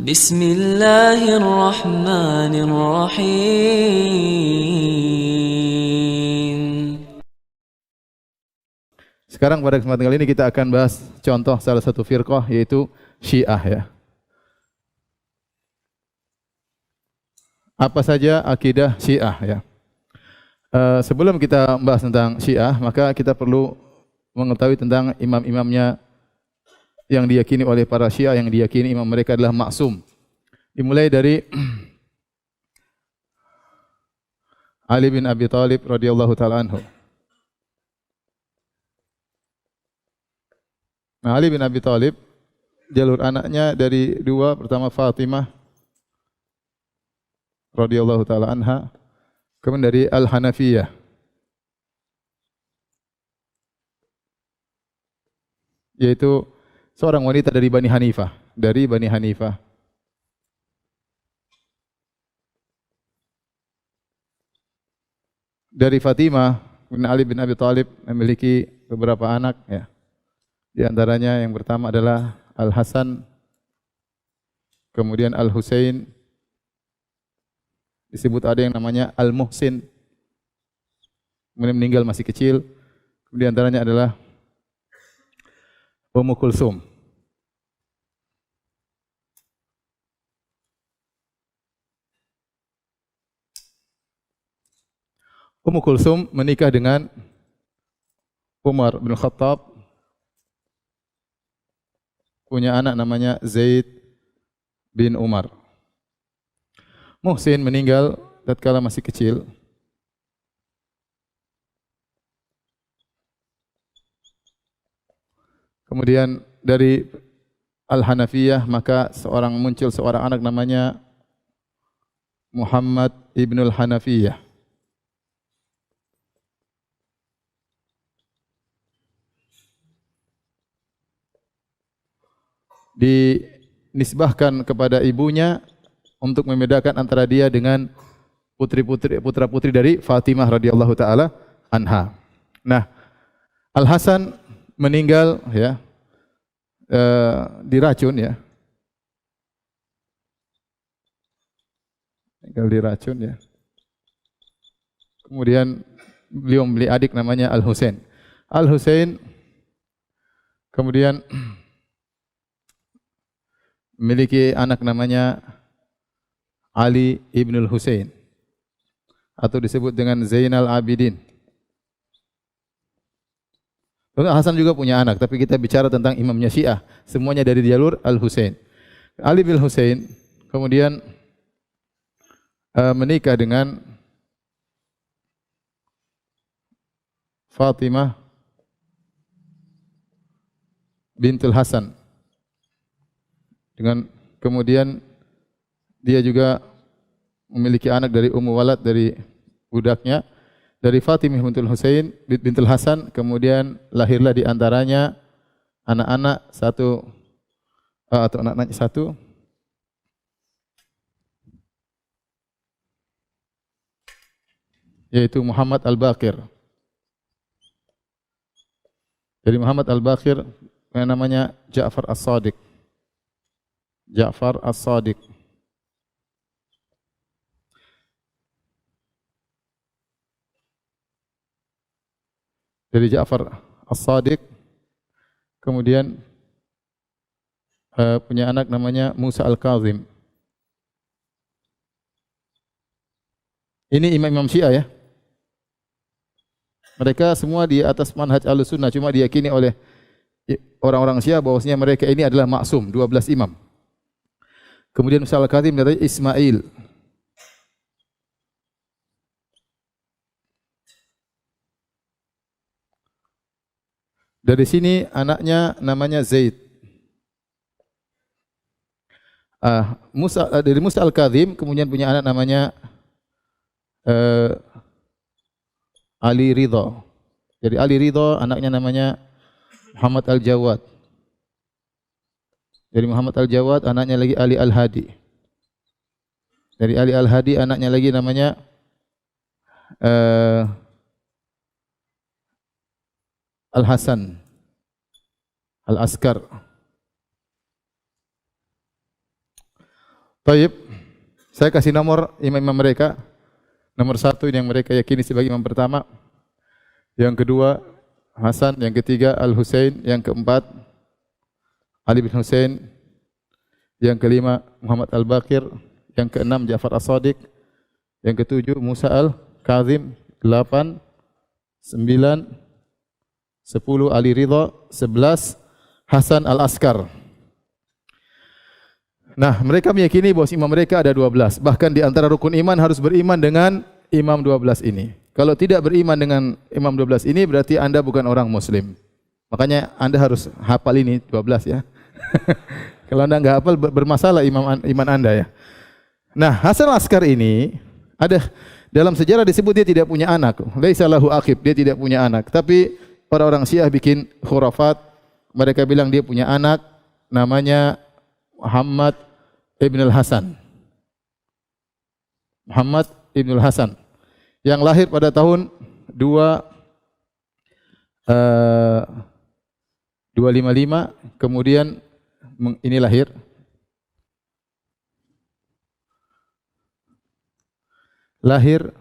بسم الله الرحمن الرحيم. Sekarang pada kesempatan kali ini kita akan bahas contoh salah satu firqah, yaitu Syiah ya. Apa saja akidah Syiah ya. Sebelum kita membahas tentang Syiah, maka kita perlu mengetahui tentang imam-imamnya yang diyakini oleh para Syiah, yang diyakini imam mereka adalah maksum. Dimulai dari Ali bin Abi Thalib radhiyallahu taala anhu. Nah, Ali bin Abi Thalib, jalur anaknya dari dua, pertama Fatimah radhiyallahu taala anha, kemudian dari Al-Hanafiyah. Yaitu seorang wanita dari Bani Hanifah, Dari Fatimah bin Ali bin Abi Thalib memiliki beberapa anak ya. Di antaranya yang pertama adalah Al-Hasan, kemudian Al-Husain, disebut ada yang namanya Al-Muhsin, kemudian meninggal masih kecil. Di antaranya adalah Ummu Kulsum. Ummu Kulsum menikah dengan Umar bin Khattab, punya anak namanya Zaid bin Umar. Muhsin meninggal tatkala masih kecil. Kemudian dari Al-Hanafiyah maka muncul seorang anak namanya Muhammad ibnul Hanafiyah. Dinisbahkan kepada ibunya untuk membedakan antara dia dengan putra-putri dari Fatimah radhiyallahu taala anha. Nah, Al-Hasan meninggal ya, diracun ya. Meninggal diracun ya. Kemudian beliau membeli adik namanya Al-Husain. Al-Husain kemudian memiliki anak namanya Ali ibnul Husain, atau disebut dengan Zainal Abidin. Hasan juga punya anak, tapi kita bicara tentang imamnya Syiah, semuanya dari jalur Al-Husain. Ali bin Husain kemudian menikah dengan Fatimah bintul Hasan. Kemudian dia juga memiliki anak dari Ummu Walad, dari budaknya, dari Fatimah bintul Husain bintul Hasan. Kemudian lahirlah di antaranya anak-anak satu, yaitu Muhammad Al-Baqir. Dari Muhammad Al-Baqir yang namanya Ja'far As-Sadiq. Ja'far As-Sadiq. Dari Ja'far As-Sadiq kemudian punya anak namanya Musa Al-Kazim. Ini imam-imam Syiah ya. Mereka semua di atas manhaj Ahlussunnah, cuma diyakini oleh orang-orang Syiah bahwasanya mereka ini adalah maksum, 12 imam. Kemudian Musa Al-Kazim dari Ismail. Dari sini anaknya namanya Zaid. Dari Musa Al-Kazim kemudian punya anak namanya Ali Ridha. Dari Ali Ridha anaknya namanya Muhammad Al-Jawad. Dari Muhammad Al-Jawad anaknya lagi Ali Al-Hadi. Dari Ali Al-Hadi anaknya lagi namanya Al-Hasan Al-Askar. Taib. Saya kasih nomor imam-imam mereka. Nomor 1 ini yang mereka yakini sebagai imam pertama. Yang kedua Hasan, yang ketiga Al-Husain, yang keempat Ali bin Husain, yang kelima Muhammad Al-Baqir, yang keenam Ja'far As-Shadiq, yang ketujuh Musa Al-Kazim, 8, 9, 10 Ali Ridha, 11 Hasan Al-Askar. Nah, mereka meyakini bahwa imam mereka ada 12. Bahkan di antara rukun iman harus beriman dengan imam 12 ini. Kalau tidak beriman dengan imam 12 ini berarti Anda bukan orang muslim. Makanya Anda harus hafal ini 12 ya. Kalau Anda enggak hafal bermasalah iman Anda ya. Nah, Hasan Al-Askar ini ada dalam sejarah disebut dia tidak punya anak. Laisa lahu aqib, dia tidak punya anak. Tapi orang-orang Syiah bikin khurafat. Mereka bilang dia punya anak namanya Muhammad Ibn Al-Hasan. Muhammad Ibn Al-Hasan yang lahir pada tahun 255, kemudian ini lahir lahir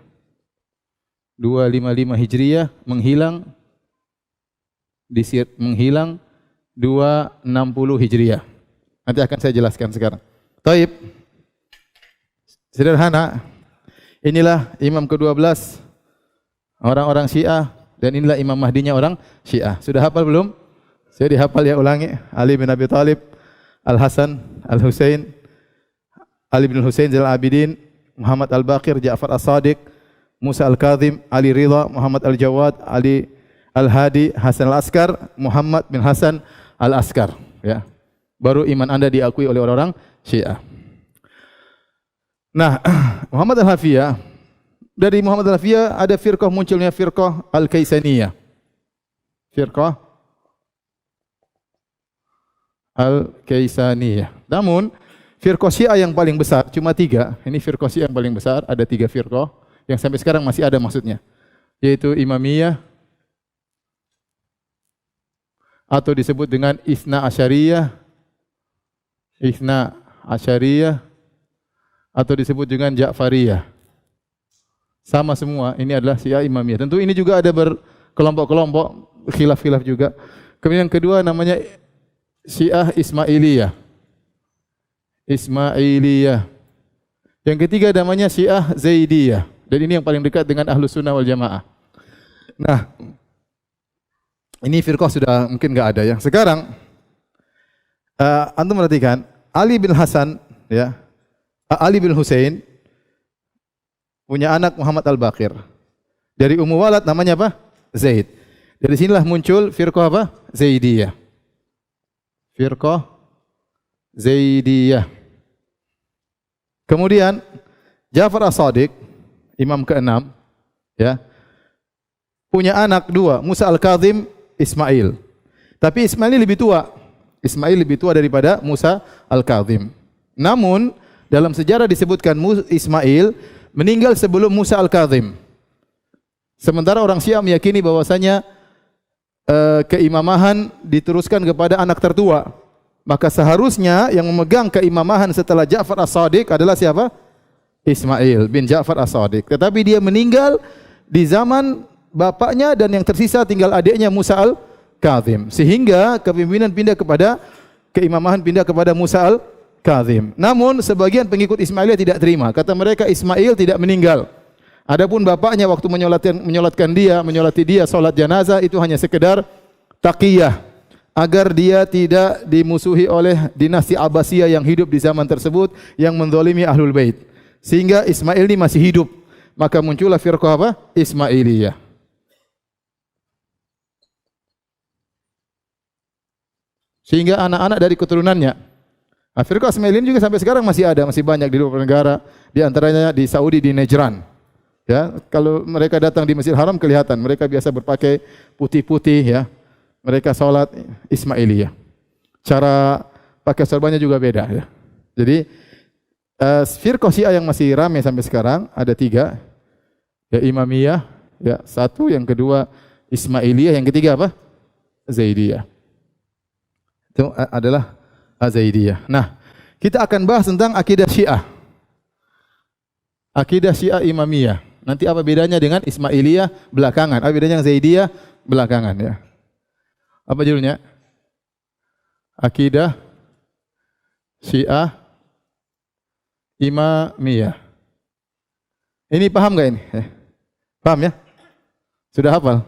255 Hijriah, menghilang 260 Hijriah. Nanti akan saya jelaskan sekarang. Taib. Sederhana. Inilah imam ke-12 orang-orang Syiah dan inilah imam mahdinya orang Syiah. Sudah hafal belum? Saya dihafal ya, ulangi. Ali bin Abi Thalib, Al-Hasan, Al-Husain, Ali bin Husain Zainal Abidin, Muhammad Al-Baqir, Ja'far As-Shadiq, Musa Al-Kazim, Ali Ridha, Muhammad Al-Jawad, Ali Al-Hadi, Hasan Al-Askar, Muhammad bin Hasan Al-Askar, ya. Baru iman Anda diakui oleh orang-orang Syiah. Nah, Muhammad Al-Hafiyah, dari Muhammad Al-Hafiyah ada firqah, munculnya firqah Al-Kaisaniyah. Firqah Al-Kaisaniyah. Namun, firqah Syiah yang paling besar cuma 3. Ini firqah Syiah yang paling besar, ada 3 firqah yang sampai sekarang masih ada maksudnya. Yaitu Imamiyah atau disebut dengan Itsna Asyariyah atau disebut dengan Ja'fariyah. Sama semua, ini adalah Syiah Imamiyah. Tentu ini juga ada berkelompok-kelompok, khilaf-khilaf juga. Kemudian yang kedua namanya Syiah Ismailiyah. Yang ketiga namanya Syiah Zaidiyah. Dan ini yang paling dekat dengan Ahlus Sunnah wal Jamaah. Nah, ini firqah sudah mungkin enggak ada ya. Sekarang antum perhatikan Ali bin Hasan, ya, Ali bin Husain punya anak Muhammad Al-Baqir. Dari Ummu Walad namanya apa? Zaid. Dari sinilah muncul firqah apa? Zaidiyah. Firqah Zaidiyah. Kemudian Ja'far As-Shadiq, imam ke-6, ya, punya anak 2, Musa Al-Kazim, Ismail. Tapi Ismail lebih tua. Ismail lebih tua daripada Musa Al-Kazim. Namun dalam sejarah disebutkan Ismail meninggal sebelum Musa Al-Kazim. Sementara orang Syiah meyakini bahwasanya keimamahan diteruskan kepada anak tertua. Maka seharusnya yang memegang keimamahan setelah Ja'far As-Shadiq adalah siapa? Ismail bin Ja'far As-Shadiq. Tetapi dia meninggal di zaman bapaknya dan yang tersisa tinggal adiknya Musa Al-Kazim. Sehingga kepemimpinan keimamahan pindah kepada Musa Al-Kazim. Namun sebagian pengikut Ismailiyah tidak terima. Kata mereka Ismail tidak meninggal. Adapun bapaknya waktu menyolati dia salat jenazah itu hanya sekedar taqiyah agar dia tidak dimusuhi oleh dinasti Abbasiyah yang hidup di zaman tersebut yang menzalimi Ahlul Bait. Sehingga Ismail ini masih hidup. Maka muncullah firqah apa? Ismailiyah. Sehingga anak-anak dari keturunannya. Firqah Ismailiyah juga sampai sekarang masih ada, masih banyak di beberapa negara, di antaranya di Saudi, di Najran. Ya, kalau mereka datang di Masjidil Haram kelihatan mereka biasa berpakai putih-putih ya. Mereka salat Ismailiyah. Cara pakai sorbannya juga beda ya. Jadi firqah Syiah yang masih ramai sampai sekarang ada 3. Ya, Imamiyah, ya, 1, yang kedua Ismailiyah, yang ketiga apa? Zaidiyah. Itu adalah Zaidiyah. Nah, kita akan bahas tentang akidah Syiah. Akidah Syiah Imamiyah. Nanti apa bedanya dengan Ismailiyah belakangan? Apa bedanya dengan Zaidiyah belakangan ya? Apa judulnya? Akidah Syiah Imamiyah. Ini paham enggak ini? Paham ya? Sudah hafal?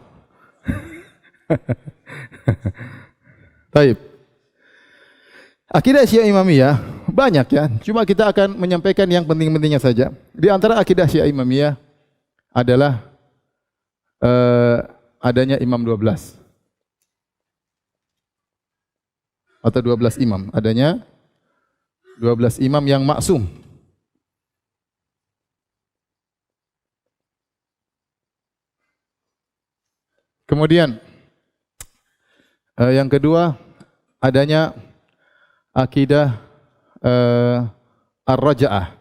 Baik. Akidah Syiah Imamiyah banyak ya. Cuma kita akan menyampaikan yang penting-pentingnya saja. Di antara akidah Syiah Imamiyah adalah adanya imam 12. Atau 12 imam. Adanya 12 imam yang maksum. Kemudian yang kedua adanya akidah Ar-Raja'ah.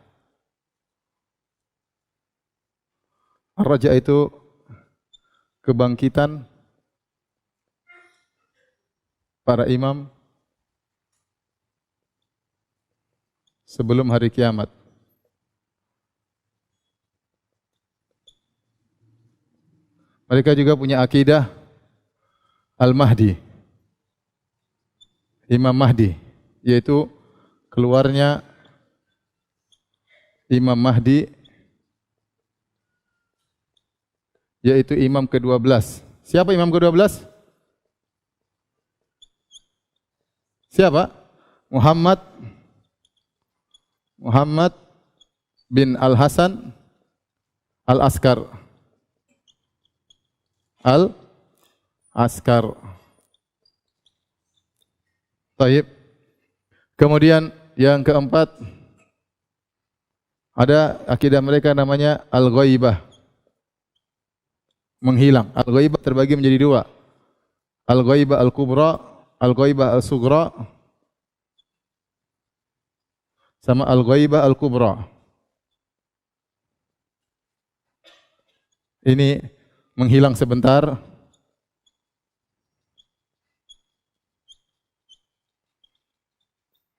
Ar-Raja'ah itu kebangkitan para imam sebelum hari kiamat. Mereka juga punya akidah Al-Mahdi. Imam Mahdi, yaitu keluarnya Imam Mahdi, yaitu imam ke-12. Siapa imam ke-12? Siapa? Muhammad bin Al-Hasan Al-Askar. Al-Askar. Taib. Kemudian yang keempat ada akidah mereka namanya Al-Ghaibah. Menghilang. Al-Ghaibah terbagi menjadi dua. Al-Ghaibah Al-Kubra, Al-Ghaibah Al-Sughra, sama Al-Ghaibah Al-Kubra. Ini menghilang sebentar.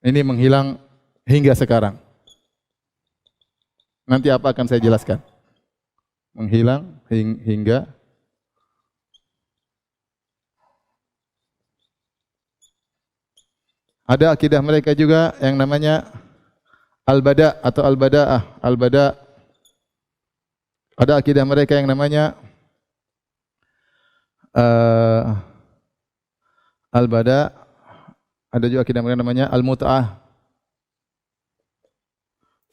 Ini menghilang hingga sekarang. Nanti apa akan saya jelaskan. Menghilang hingga ada akidah mereka juga yang namanya Al-Bada atau Al-Bada'ah. Al-Bada. Ada akidah mereka yang namanya Al-Bada. Ada juga akidah mereka namanya Al-Mut'ah.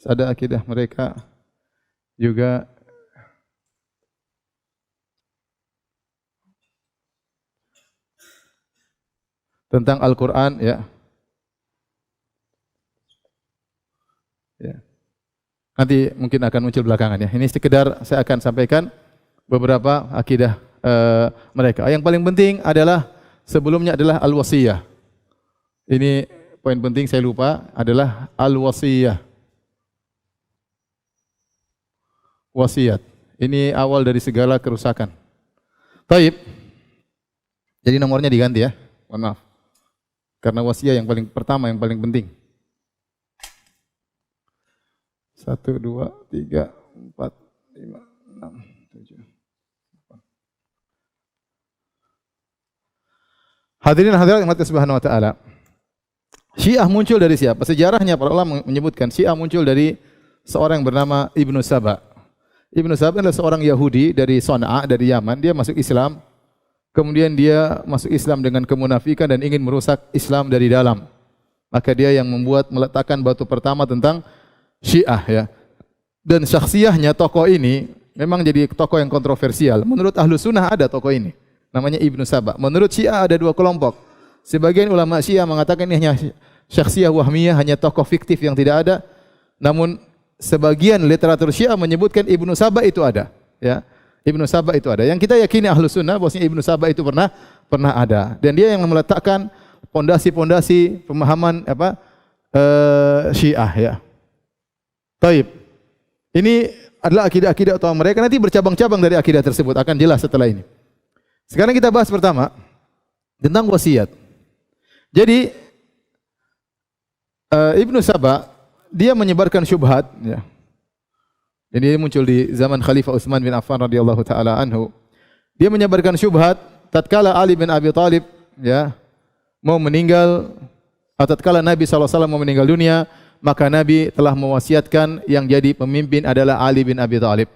Ada akidah mereka juga tentang Al-Quran ya. Ya. Nanti mungkin akan muncul belakangan ya. Ini sekedar saya akan sampaikan beberapa akidah mereka. Yang paling penting adalah sebelumnya adalah al-wasiyah. Ini poin penting saya lupa adalah al-wasiyah. Wasiat. Ini awal dari segala kerusakan. Taib. Jadi nomornya diganti ya. Mohon maaf. Karena wasiat yang paling pertama, yang paling penting. 1, 2, 3, 4, 5, 6, 7. Hadirin hadirat yang mati subhanahu wa ta'ala. Syiah muncul dari siapa? Sejarahnya para ulama menyebutkan Syiah muncul dari seorang yang bernama Ibnu Saba. Ibnu Saba adalah seorang Yahudi dari Sana'a, dari Yaman. Dia masuk Islam. Kemudian dia masuk Islam dengan kemunafikan dan ingin merusak Islam dari dalam. Maka dia yang meletakkan batu pertama tentang Syiah ya. Dan syakhsiahnya tokoh ini memang jadi tokoh yang kontroversial. Menurut Ahlu Sunnah ada tokoh ini. Namanya Ibnu Saba. Menurut Syiah ada dua kelompok. Sebagian ulama Syiah mengatakan ini hanya syakhsiah wahmiyah, hanya tokoh fiktif yang tidak ada. Namun sebagian literatur Syiah menyebutkan Ibnu Saba itu ada. Ya. Ibnu Saba itu ada. Yang kita yakini Ahlu Sunnah bahwasanya Ibnu Saba itu pernah ada. Dan dia yang meletakkan pondasi-pondasi pemahaman Syiah ya. Taib. Ini adalah akidah-akidah utama mereka. Nanti bercabang-cabang dari akidah tersebut akan jelas setelah ini. Sekarang kita bahas pertama tentang wasiat. Jadi Ibnu Saba dia menyebarkan syubhat, ya. Jadi muncul di zaman Khalifah Utsman bin Affan radhiyallahu taala anhu. Dia menyebarkan syubhat tatkala Ali bin Abi Thalib, ya, mau meninggal, atau tatkala Nabi SAW mau meninggal dunia, maka Nabi telah mewasiatkan yang jadi pemimpin adalah Ali bin Abi Thalib.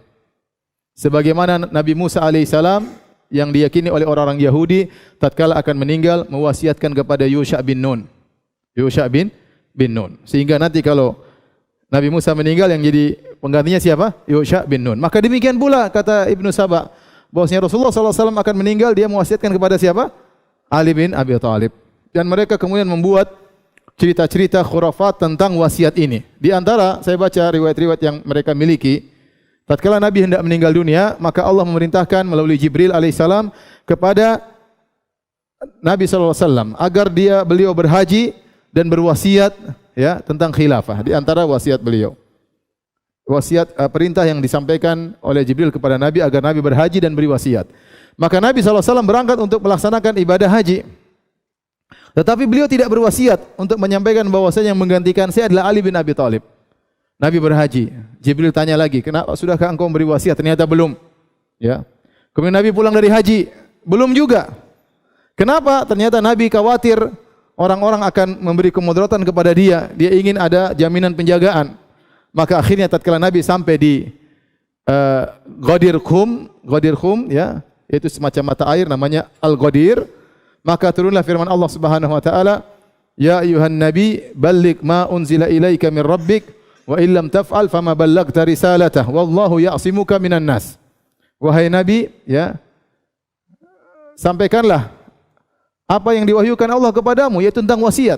Sebagaimana Nabi Musa alaihissalam yang diyakini oleh orang-orang Yahudi tatkala akan meninggal mewasiatkan kepada Yusha bin Nun. Yusha bin Nun. Sehingga nanti kalau Nabi Musa meninggal yang jadi penggantinya siapa? Yusha bin Nun. Maka demikian pula kata Ibnu Saba, bahwasanya Rasulullah SAW akan meninggal, dia mewasiatkan kepada siapa? Ali bin Abi Thalib. Dan mereka kemudian membuat cerita-cerita khurafat tentang wasiat ini. Di antara saya baca riwayat-riwayat yang mereka miliki, tatkala Nabi hendak meninggal dunia, maka Allah memerintahkan melalui Jibril alaihissalam kepada Nabi SAW agar beliau berhaji dan berwasiat, ya, tentang khilafah. Di antara wasiat beliau, wasiat perintah yang disampaikan oleh Jibril kepada Nabi agar Nabi berhaji dan beri wasiat. Maka Nabi SAW berangkat untuk melaksanakan ibadah haji. Tetapi beliau tidak berwasiat untuk menyampaikan bahwasanya yang menggantikan saya adalah Ali bin Abi Thalib. Nabi berhaji. Jibril tanya lagi, "Kenapa sudahkah engkau beri wasiat?" Ternyata belum. Ya. Kemudian Nabi pulang dari haji, belum juga. Kenapa? Ternyata Nabi khawatir orang-orang akan memberi kemudaratan kepada dia. Dia ingin ada jaminan penjagaan. Maka akhirnya tatkala Nabi sampai di Ghadir Khum, ya, yaitu semacam mata air namanya Al-Ghadir, maka turunlah firman Allah Subhanahu wa taala, "Ya ayuhan nabi, balligh ma unzila ilaika min rabbik wa illam taf'al fama ballaghta risalatah wallahu ya'simuka minan nas." Wahai Nabi, ya, sampaikanlah apa yang diwahyukan Allah kepadamu, yaitu tentang wasiat.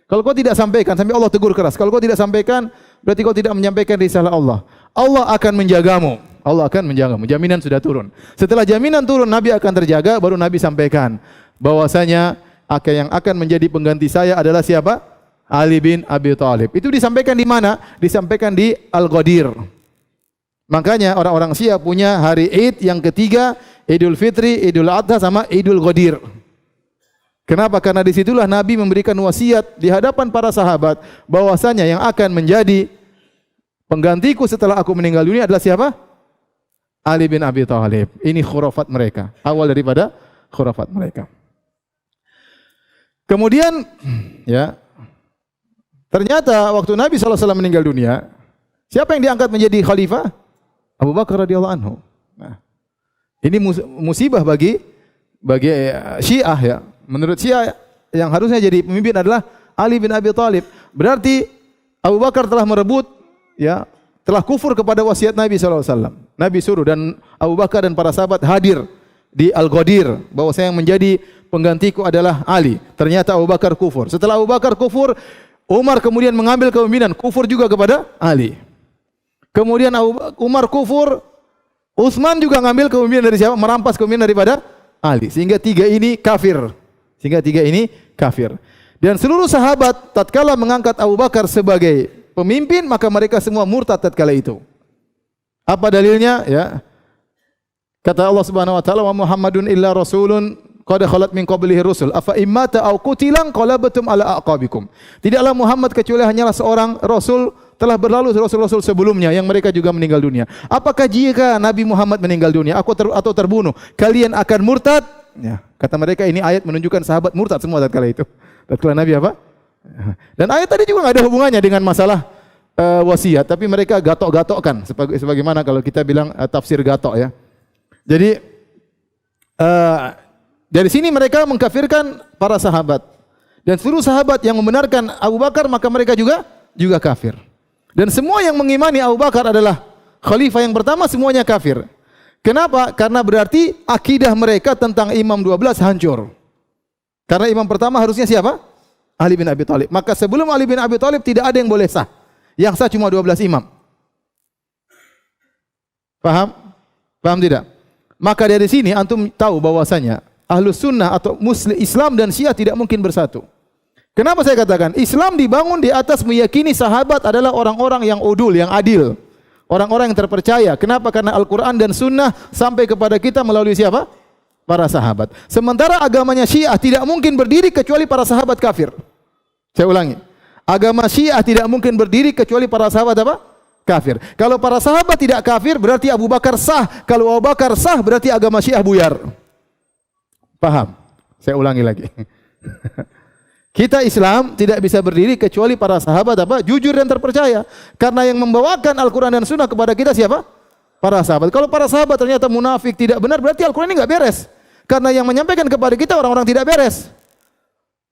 Kalau kau tidak sampaikan, sampai Allah tegur keras. Kalau kau tidak sampaikan, berarti kau tidak menyampaikan risalah Allah. Allah akan menjagamu. Allah akan menjagamu. Jaminan sudah turun. Setelah jaminan turun, Nabi akan terjaga, baru Nabi sampaikan bahwasanya yang akan menjadi pengganti saya adalah siapa? Ali bin Abi Thalib. Itu disampaikan di mana? Disampaikan di Al-Ghadir. Makanya orang-orang Syiah punya hari Id yang ketiga, Idul Fitri, Idul Adha sama Idul Ghadir. Kenapa? Karena disitulah Nabi memberikan wasiat di hadapan para sahabat bahwasanya yang akan menjadi penggantiku setelah aku meninggal dunia adalah siapa? Ali bin Abi Thalib. Ini khurafat mereka. Awal daripada khurafat mereka. Kemudian, ya, ternyata waktu Nabi SAW meninggal dunia, siapa yang diangkat menjadi khalifah? Abu Bakar radhiyallahu anhu. Nah, ini musibah bagi Syiah, ya. Menurut Syiah yang harusnya jadi pemimpin adalah Ali bin Abi Thalib. Berarti Abu Bakar telah merebut, ya, telah kufur kepada wasiat Nabi SAW. Nabi suruh dan Abu Bakar dan para sahabat hadir di Al-Ghadir bahwasanya yang menjadi penggantiku adalah Ali. Ternyata Abu Bakar kufur. Setelah Abu Bakar kufur, Umar kemudian mengambil kepemimpinan, kufur juga kepada Ali. Kemudian Umar kufur, Utsman juga ngambil kepemimpinan dari siapa? Merampas kepemimpinan daripada Ali. Sehingga tiga ini kafir. Dan seluruh sahabat tatkala mengangkat Abu Bakar sebagai pemimpin, maka mereka semua murtad tatkala itu. Apa dalilnya? Ya. Kata Allah Subhanahu wa taala, "Wa Muhammadun illa rasulun qad khalat min qablihi rusul afa immata aw qutilan qalabtum ala aqabikum." Tidaklah Muhammad kecuali hanyalah seorang rasul, telah berlalu rasul-rasul sebelumnya yang mereka juga meninggal dunia. Apakah jika Nabi Muhammad meninggal dunia atau terbunuh, kalian akan murtad? Ya, kata mereka ini ayat menunjukkan sahabat murtad semua tatkala itu. Tatkala Nabi apa? Dan ayat tadi juga enggak ada hubungannya dengan masalah wasiat, tapi mereka gatok-gatokkan sebagaimana kalau kita bilang tafsir gatok, ya. Jadi dari sini mereka mengkafirkan para sahabat. Dan seluruh sahabat yang membenarkan Abu Bakar maka mereka juga kafir. Dan semua yang mengimani Abu Bakar adalah khalifah yang pertama semuanya kafir. Kenapa? Karena berarti akidah mereka tentang Imam 12 hancur. Karena imam pertama harusnya siapa? Ali bin Abi Thalib. Maka sebelum Ali bin Abi Thalib tidak ada yang boleh sah. Yang sah cuma 12 imam. Paham? Paham tidak? Maka dari sini antum tahu bahwasanya Ahlus Sunnah atau Muslim Islam dan Syiah tidak mungkin bersatu. Kenapa saya katakan? Islam dibangun di atas meyakini sahabat adalah orang-orang yang udul, yang adil. Orang-orang yang terpercaya. Kenapa? Karena Al-Quran dan Sunnah sampai kepada kita melalui siapa? Para sahabat. Sementara agamanya Syiah tidak mungkin berdiri kecuali para sahabat kafir. Saya ulangi. Agama Syiah tidak mungkin berdiri kecuali para sahabat apa? Kafir. Kalau para sahabat tidak kafir, berarti Abu Bakar sah. Kalau Abu Bakar sah, berarti agama Syiah buyar. Paham? Saya ulangi lagi. Kita Islam tidak bisa berdiri kecuali para sahabat apa? Jujur dan terpercaya. Karena yang membawakan Al-Quran dan Sunnah kepada kita siapa? Para sahabat. Kalau para sahabat ternyata munafik, tidak benar, berarti Al-Quran ini nggak beres. Karena yang menyampaikan kepada kita orang-orang tidak beres.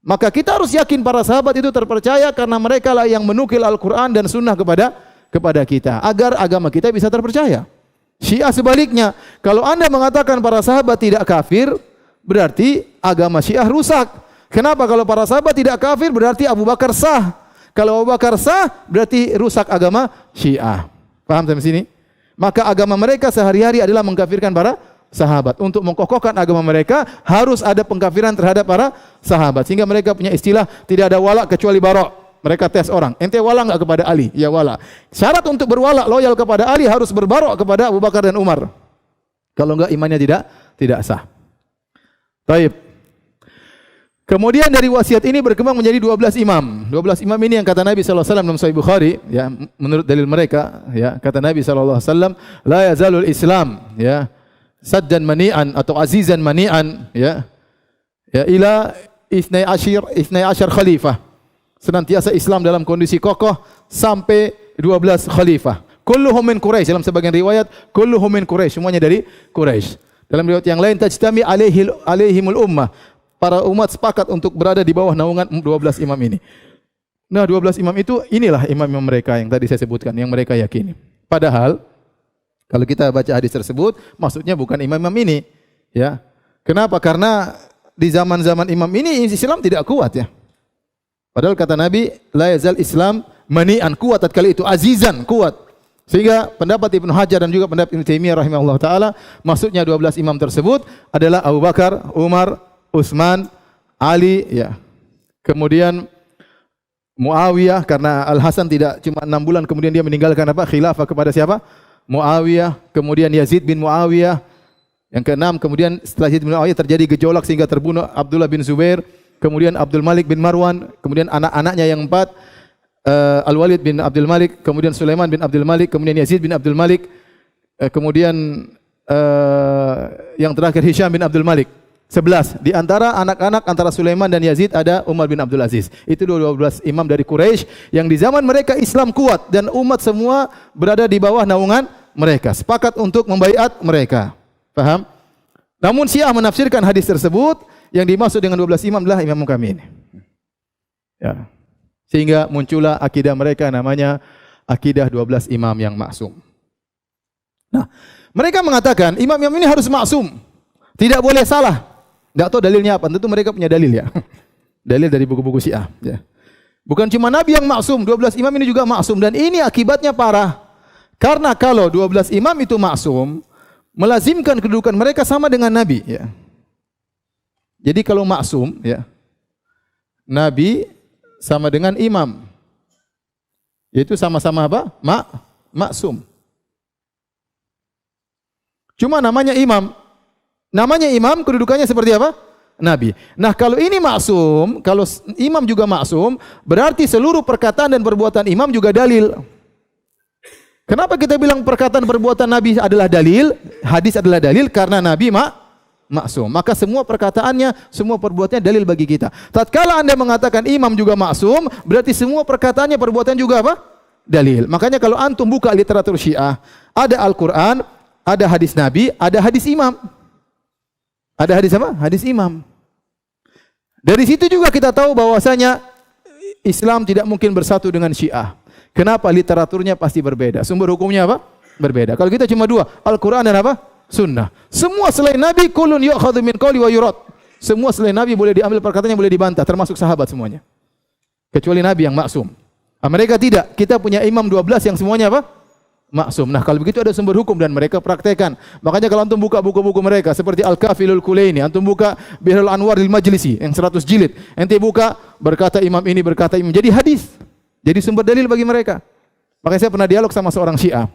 Maka kita harus yakin para sahabat itu terpercaya karena mereka lah yang menukil Al-Quran dan Sunnah kepada kita. Agar agama kita bisa terpercaya. Syiah sebaliknya. Kalau anda mengatakan para sahabat tidak kafir, berarti agama Syiah rusak. Kenapa? Kalau para sahabat tidak kafir, berarti Abu Bakar sah. Kalau Abu Bakar sah, berarti rusak agama Syiah. Paham sampai sini? Maka agama mereka sehari-hari adalah mengkafirkan para sahabat. Untuk mengkokohkan agama mereka harus ada pengkafiran terhadap para sahabat. Sehingga mereka punya istilah tidak ada wala kecuali barok. Mereka tes orang. Ente wala enggak kepada Ali? Ya wala. Syarat untuk berwala loyal kepada Ali harus berbarok kepada Abu Bakar dan Umar. Kalau enggak imannya tidak sah. Baik. Kemudian dari wasiat ini berkembang menjadi 12 imam. 12 imam ini yang kata Nabi sallallahu alaihi wasallam dalam Sahih Bukhari, ya, menurut dalil mereka, ya, kata Nabi sallallahu alaihi wasallam, la yazalul Islam, ya, saddan mani'an atau azizan mani'an, ya. Ya, ila 12 khalifah. Senantiasa Islam dalam kondisi kokoh sampai 12 khalifah. Kulluhum min Quraisy, dalam sebagian riwayat kulluhum min Quraisy, semuanya dari Quraisy. Dalam riwayat yang lain tajtami alaihimul ummah. Para umat sepakat untuk berada di bawah naungan 12 imam ini. Nah, 12 imam itu inilah imam-imam mereka yang tadi saya sebutkan, yang mereka yakini. Padahal kalau kita baca hadis tersebut, maksudnya bukan imam-imam ini, ya. Kenapa? Karena di zaman-zaman imam ini Islam tidak kuat, ya. Padahal kata Nabi, la yazal Islam mani'an, kuat tatkala itu, azizan, kuat. Sehingga pendapat Ibnu Hajar dan juga pendapat Ibnu Taimiyah rahimahullah taala, maksudnya 12 imam tersebut adalah Abu Bakar, Umar, Utsman, Ali, ya. Kemudian Muawiyah, karena Al Hasan tidak cuma 6 bulan kemudian dia meninggalkan apa? Khilafah kepada siapa? Muawiyah. Kemudian Yazid bin Muawiyah. Yang keenam, kemudian setelah Yazid bin Muawiyah terjadi gejolak sehingga terbunuh Abdullah bin Zubair. Kemudian Abdul Malik bin Marwan. Kemudian anak-anaknya yang 4, Al-Walid bin Abdul Malik. Kemudian Sulaiman bin Abdul Malik. Kemudian Yazid bin Abdul Malik. Kemudian yang terakhir Hisham bin Abdul Malik. 11. Di antara anak-anak antara Sulaiman dan Yazid ada Umar bin Abdul Aziz. Itu 12 imam dari Quraisy yang di zaman mereka Islam kuat dan umat semua berada di bawah naungan mereka. Sepakat untuk membaiat mereka. Paham? Namun Syiah menafsirkan hadis tersebut yang dimaksud dengan 12 imam adalah imam kami ini. Ya. Sehingga muncullah akidah mereka namanya akidah 12 imam yang maksum. Nah, mereka mengatakan imam-imam ini harus maksum. Tidak boleh salah. Tidak tahu dalilnya apa, tentu mereka punya dalil, ya. Dalil dari buku-buku Syiah, ya. Bukan cuma Nabi yang maksum, 12 imam ini juga maksum dan ini akibatnya parah. Karena kalau 12 imam itu maksum, melazimkan kedudukan mereka sama dengan Nabi, ya. Jadi kalau maksum, ya, Nabi sama dengan imam. Yaitu sama-sama apa? Maksum. Cuma namanya imam. Namanya imam, kedudukannya seperti apa? Nabi. Nah, kalau ini maksum, kalau imam juga maksum, berarti seluruh perkataan dan perbuatan imam juga dalil. Kenapa kita bilang perkataan perbuatan Nabi adalah dalil, hadis adalah dalil? Karena Nabi maksum. Maka semua perkataannya, semua perbuatannya dalil bagi kita. Tatkala Anda mengatakan imam juga maksum, berarti semua perkataannya, perbuatan juga apa? Dalil. Makanya kalau antum buka literatur Syiah, ada Al-Quran, ada hadis Nabi, ada hadis imam. Ada hadis apa? Hadis imam. Dari situ juga kita tahu bahwasanya Islam tidak mungkin bersatu dengan Syiah. Kenapa? Literaturnya pasti berbeda. Sumber hukumnya apa? Berbeda. Kalau kita cuma 2, Al-Quran dan apa? Sunnah. Semua selain Nabi kulun yu'khadhu min qawli wa yurad. Semua selain Nabi boleh diambil perkataannya, boleh dibantah, termasuk sahabat semuanya. Kecuali Nabi yang maksum. Mereka tidak. Kita punya imam 12 yang semuanya apa? Maksum. Nah, kalau begitu ada sumber hukum dan mereka praktekan. Makanya kalau antum buka buku-buku mereka seperti Al-Kafilul Kulaini, antum buka Bihrul Anwar lil Majlisi yang 100 jilid, ente buka berkata imam ini, berkata imam. Jadi hadis. Jadi sumber dalil bagi mereka. Makanya saya pernah dialog sama seorang Syiah.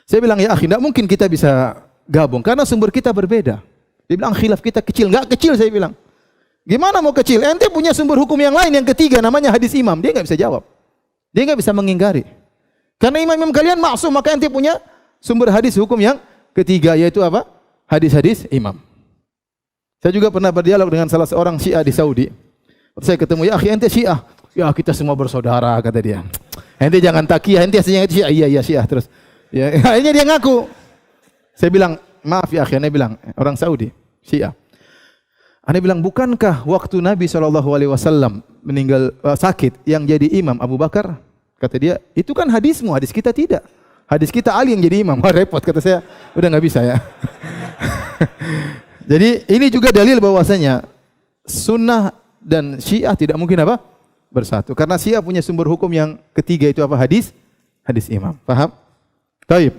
Saya bilang, ya akhi, tidak mungkin kita bisa gabung karena sumber kita berbeda. Dia bilang khilaf kita kecil. Enggak kecil, saya bilang. Gimana mau kecil? Ente punya sumber hukum yang lain yang ketiga namanya hadis imam. Dia enggak bisa jawab. Dia enggak bisa mengingkari. Karena imam-imam kalian maksum, maka ente punya sumber hadis hukum yang ketiga, yaitu apa? Hadis-hadis imam. Saya juga pernah berdialog dengan salah seorang Syiah di Saudi. Saya ketemu, ya akhi ente Syiah. Ya kita semua bersaudara, kata dia. Ente jangan takiyah, ente aslinya Syiah. Iya Syiah terus. Ya, akhirnya dia ngaku. Saya bilang, maaf ya akhi, ane bilang orang Saudi, Syiah. Ane bilang, bukankah waktu Nabi SAW meninggal sakit yang jadi imam Abu Bakar? Kata dia, itu kan hadismu, hadis kita tidak. Hadis kita Ali yang jadi imam. Wah repot, kata saya. Udah nggak bisa ya. Jadi ini juga dalil bahwasanya sunnah dan Syiah tidak mungkin apa? Bersatu. Karena Syiah punya sumber hukum yang ketiga, itu apa? Hadis imam. Paham? Baik.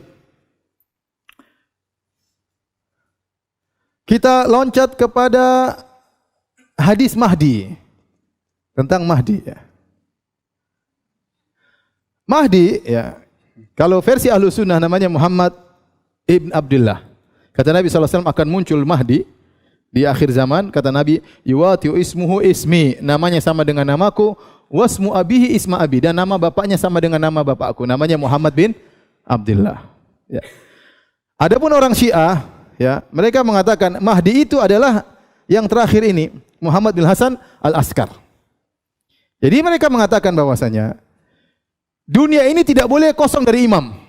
Kita loncat kepada hadis Mahdi. Tentang Mahdi ya. Mahdi ya, kalau versi Ahlus Sunnah namanya Muhammad ibn Abdullah. Kata Nabi SAW akan muncul Mahdi di akhir zaman. Kata Nabi, yuwati'u ismuhu ismi, namanya sama dengan namaku, wasmu abihi isma abi, dan nama bapaknya sama dengan nama bapakku, namanya Muhammad bin Abdullah. Ya. Adapun orang Syiah, ya, mereka mengatakan Mahdi itu adalah yang terakhir ini, Muhammad bin Hasan al-Askar. Jadi mereka mengatakan bahwasanya dunia ini tidak boleh kosong dari imam.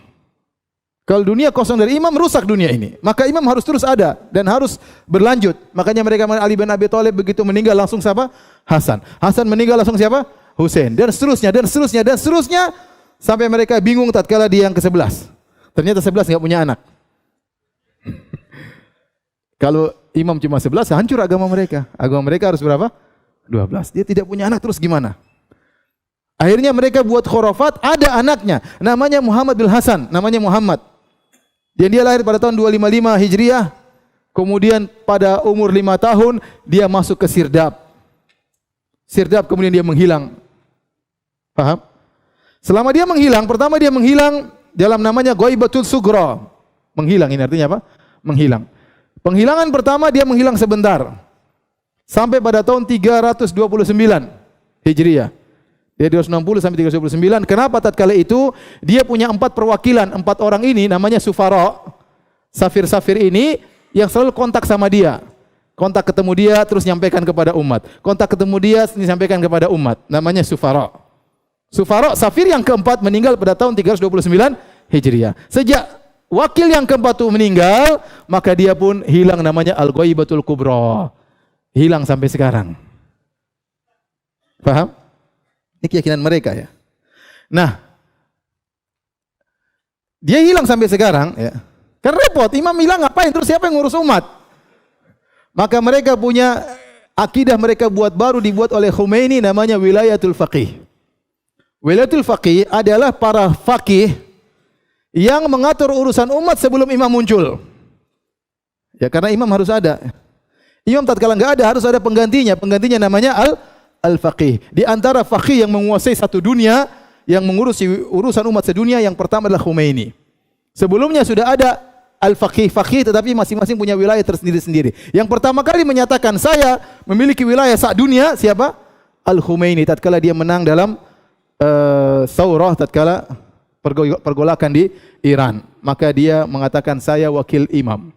Kalau dunia kosong dari imam, rusak dunia ini. Maka imam harus terus ada dan harus berlanjut. Makanya mereka Ali bin Abi Thalib begitu meninggal langsung siapa? Hasan. Hasan meninggal langsung siapa? Husain. Dan seterusnya, dan seterusnya, dan seterusnya. Sampai mereka bingung tatkala dia yang ke-11. Ternyata 11 enggak punya anak. Kalau imam cuma 11, hancur agama mereka. Agama mereka harus berapa? 12. Dia tidak punya anak, terus gimana? Akhirnya mereka buat khurafat, ada anaknya. Namanya Muhammad bin Hasan. Namanya Muhammad. Dan dia lahir pada tahun 255 Hijriah. Kemudian pada umur 5 tahun, dia masuk ke Sirdab. Sirdab kemudian dia menghilang. Paham? Selama dia menghilang, pertama dia menghilang dalam namanya Ghaibatul Sughra. Menghilang, ini artinya apa? Menghilang. Penghilangan pertama dia menghilang sebentar. Sampai pada tahun 329 Hijriah. Dia 260 sampai 329. Kenapa tatkala itu dia punya 4 perwakilan, 4 orang ini namanya Sufara. Safir-safir ini yang selalu kontak sama dia. Kontak ketemu dia terus nyampaikan kepada umat. Kontak ketemu dia disampaikan kepada umat. Namanya Sufara. Sufara, safir yang keempat meninggal pada tahun 329 Hijriah. Sejak wakil yang keempat itu meninggal, maka dia pun hilang, namanya Al-Ghaibatul Kubra. Hilang sampai sekarang. Paham? Ini keyakinan mereka ya. Nah, dia hilang sampai sekarang ya. Kan repot, imam hilang ngapain? Terus siapa yang ngurus umat? Maka mereka punya akidah, mereka buat baru, dibuat oleh Khomeini, namanya Wilayatul Faqih. Wilayatul Faqih adalah para faqih yang mengatur urusan umat sebelum imam muncul. Ya, karena imam harus ada. Imam tatkala enggak ada, harus ada penggantinya. Penggantinya namanya Al-Faqih. Di antara faqih yang menguasai satu dunia, yang mengurusi urusan umat sedunia, yang pertama adalah Khomeini. Sebelumnya sudah ada Al-Faqih, tetapi masing-masing punya wilayah tersendiri-sendiri. Yang pertama kali menyatakan saya memiliki wilayah sak dunia, siapa? Al-Khomeini. Tatkala dia menang dalam Saurah, tatkala pergolakan di Iran, maka dia mengatakan saya wakil imam.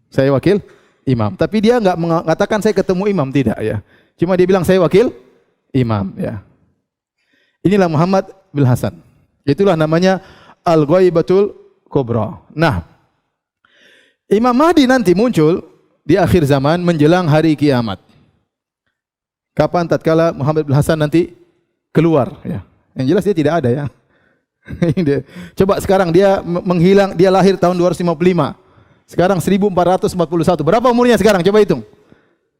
Saya wakil imam. Tapi dia enggak mengatakan saya ketemu imam, tidak ya. Cuma dia bilang saya wakil imam ya. Inilah Muhammad bin Hasan. Itulah namanya Al-Ghaibatul Kubra. Nah, Imam Mahdi nanti muncul di akhir zaman menjelang hari kiamat. Kapan? Tatkala Muhammad bin Hasan nanti keluar ya. Yang jelas dia tidak ada ya. Coba sekarang dia menghilang, dia lahir tahun 255. Sekarang 1441. Berapa umurnya sekarang? Coba hitung.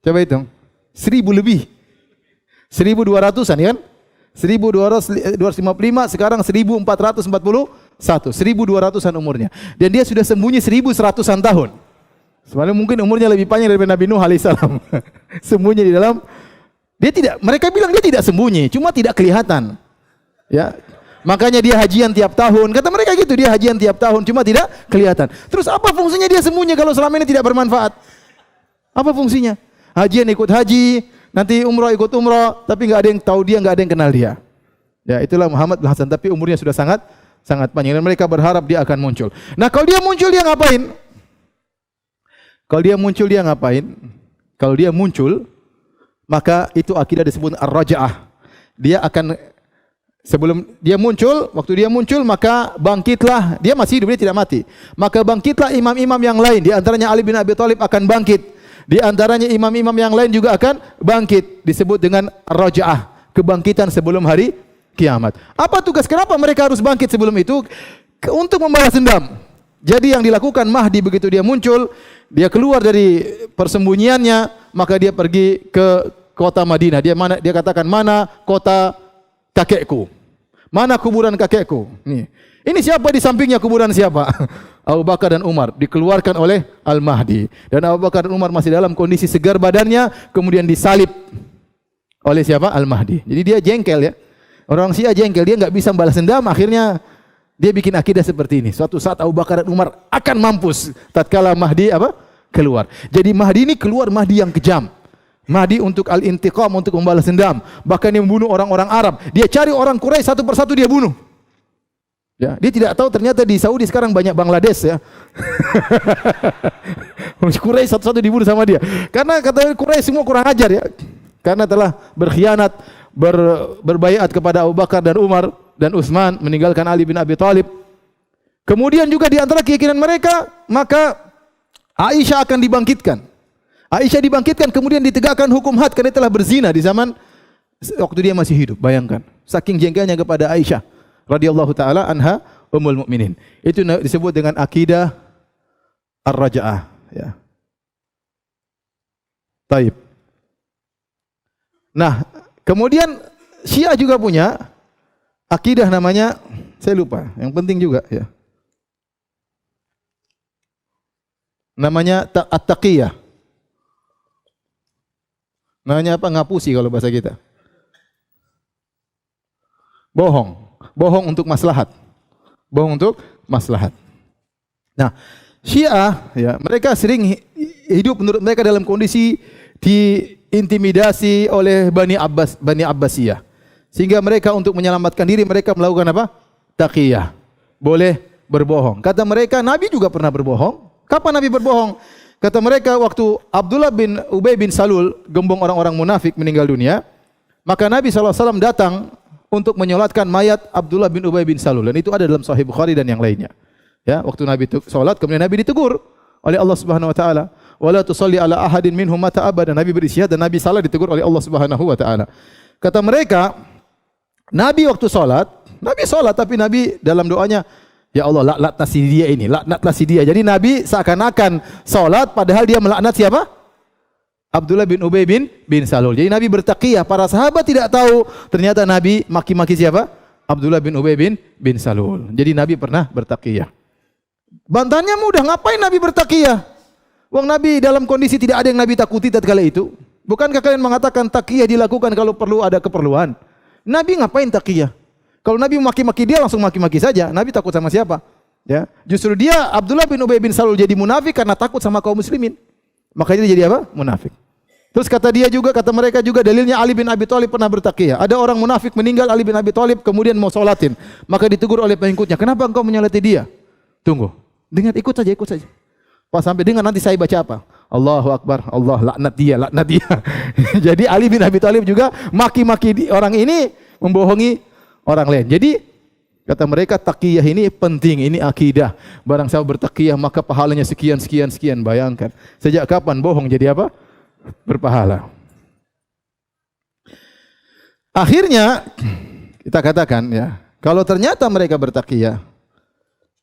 Coba hitung. 1000 lebih. 1200-an kan? 1255, sekarang 1441. 1200-an umurnya. Dan dia sudah sembunyi 1100-an tahun. Sebenarnya mungkin umurnya lebih panjang daripada Nabi Nuh alaihissalam. Sembunyi di dalam. Dia tidak, mereka bilang dia tidak sembunyi, cuma tidak kelihatan. Ya. Makanya dia hajian tiap tahun. Kata mereka gitu, dia hajian tiap tahun, cuma tidak kelihatan. Terus apa fungsinya dia sembunyi kalau selama ini tidak bermanfaat? Apa fungsinya? Hajian ikut haji, nanti umrah ikut umrah, tapi nggak ada yang tahu dia, nggak ada yang kenal dia. Ya, itulah Muhammad bin Hasan, tapi umurnya sudah sangat panjang dan mereka berharap dia akan muncul. Nah, kalau dia muncul dia ngapain? Kalau dia muncul, maka itu akidah disebut ar-raja'ah. Dia akan sebelum dia muncul, waktu dia muncul maka bangkitlah, dia masih hidup, dia tidak mati. Maka bangkitlah imam-imam yang lain, di antaranya Ali bin Abi Thalib akan bangkit. Di antaranya imam-imam yang lain juga akan bangkit, disebut dengan ar-raja'ah, kebangkitan sebelum hari kiamat. Apa tugas? Kenapa mereka harus bangkit sebelum itu? Untuk membalas dendam. Jadi yang dilakukan Mahdi begitu dia muncul, dia keluar dari persembunyiannya, maka dia pergi ke kota Madinah. Dia katakan, mana kota kakekku? Mana kuburan kakekku? Ini siapa di sampingnya kuburan siapa? Abu Bakar dan Umar dikeluarkan oleh Al-Mahdi. Dan Abu Bakar dan Umar masih dalam kondisi segar badannya, kemudian disalib oleh siapa? Al-Mahdi. Jadi dia jengkel ya. Orang Syiah jengkel, dia enggak bisa balas dendam, akhirnya dia bikin akidah seperti ini. Suatu saat Abu Bakar dan Umar akan mampus tatkala Mahdi keluar. Jadi Mahdi ini keluar, Mahdi yang kejam. Mahdi untuk al-intiqam, untuk membalas dendam. Bahkan dia membunuh orang-orang Arab. Dia cari orang Quraisy satu persatu dia bunuh. Ya, dia tidak tahu ternyata di Saudi sekarang banyak Bangladesh ya. Quraisy satu-satu dibunuh sama dia. Karena kata Quraisy semua kurang ajar ya. Karena telah berkhianat, berbaiat kepada Abu Bakar dan Umar dan Utsman, meninggalkan Ali bin Abi Thalib. Kemudian juga di antara keyakinan mereka, maka Aisyah akan dibangkitkan. Aisyah dibangkitkan, kemudian ditegakkan hukum had karena telah berzina di zaman waktu dia masih hidup. Bayangkan, saking jengkelnya kepada Aisyah radhiyallahu taala anha ummul mukminin. Itu disebut dengan akidah ar-raja'ah, ya. Taib. Nah, kemudian Syiah juga punya akidah namanya, saya lupa, yang penting juga ya. Namanya at-taqiyah. Namanya apa? Ngapusi kalau bahasa kita. Bohong untuk maslahat. Bohong untuk maslahat. Nah, Syiah ya, mereka sering hidup menurut mereka dalam kondisi diintimidasi oleh Bani Abbasiyah. Sehingga mereka untuk menyelamatkan diri mereka melakukan apa? Taqiyah. Boleh berbohong. Kata mereka Nabi juga pernah berbohong. Kapan Nabi berbohong? Kata mereka waktu Abdullah bin Ubay bin Salul, gembong orang-orang munafik, meninggal dunia, maka Nabi SAW datang untuk menyolatkan mayat Abdullah bin Ubay bin Salul, dan itu ada dalam Sahih Bukhari dan yang lainnya. Ya, waktu Nabi salat, kemudian Nabi ditegur oleh Allah Subhanahu wa taala, "Wala tusalli ala ahadin minhum mata abada." Nabi berisyad dan Nabi salah ditegur oleh Allah Subhanahu wa taala. Kata mereka, Nabi waktu salat, Nabi salat tapi Nabi dalam doanya, ya Allah, laknatlah si dia ini, laknatlah si dia. Jadi Nabi seakan-akan salat padahal dia melaknat siapa? Abdullah bin Ubay bin Salul. Jadi Nabi bertaqiyah, para sahabat tidak tahu ternyata Nabi maki-maki siapa? Abdullah bin Ubay bin Salul. Jadi Nabi pernah bertaqiyah. Bantahannya mudah, ngapain Nabi bertaqiyah? Wong Nabi dalam kondisi tidak ada yang Nabi takuti tatkala itu. Bukankah kalian mengatakan taqiyah dilakukan kalau perlu ada keperluan? Nabi ngapain taqiyah? Kalau Nabi maki-maki dia langsung maki-maki saja. Nabi takut sama siapa? Ya, justru dia Abdullah bin Ubay bin Salul jadi munafik karena takut sama kaum muslimin. Makanya dia jadi apa? Munafik. Terus kata mereka juga dalilnya Ali bin Abi Thalib pernah bertaqiyah. Ada orang munafik meninggal, Ali bin Abi Thalib kemudian mau salatin. Maka ditegur oleh pengikutnya, "Kenapa engkau menyolati dia?" Tunggu. Dengar, ikut saja. Pas sampai dengar nanti saya baca apa? Allahu Akbar, Allah laknat dia. Jadi Ali bin Abi Thalib juga maki-maki orang ini, membohongi orang lain. Jadi kata mereka taqiyah ini penting, ini akidah. Barang siapa bertaqiyah maka pahalanya sekian. Bayangkan. Sejak kapan bohong jadi apa? Berpahala. Akhirnya kita katakan ya, kalau ternyata mereka bertaqiyah,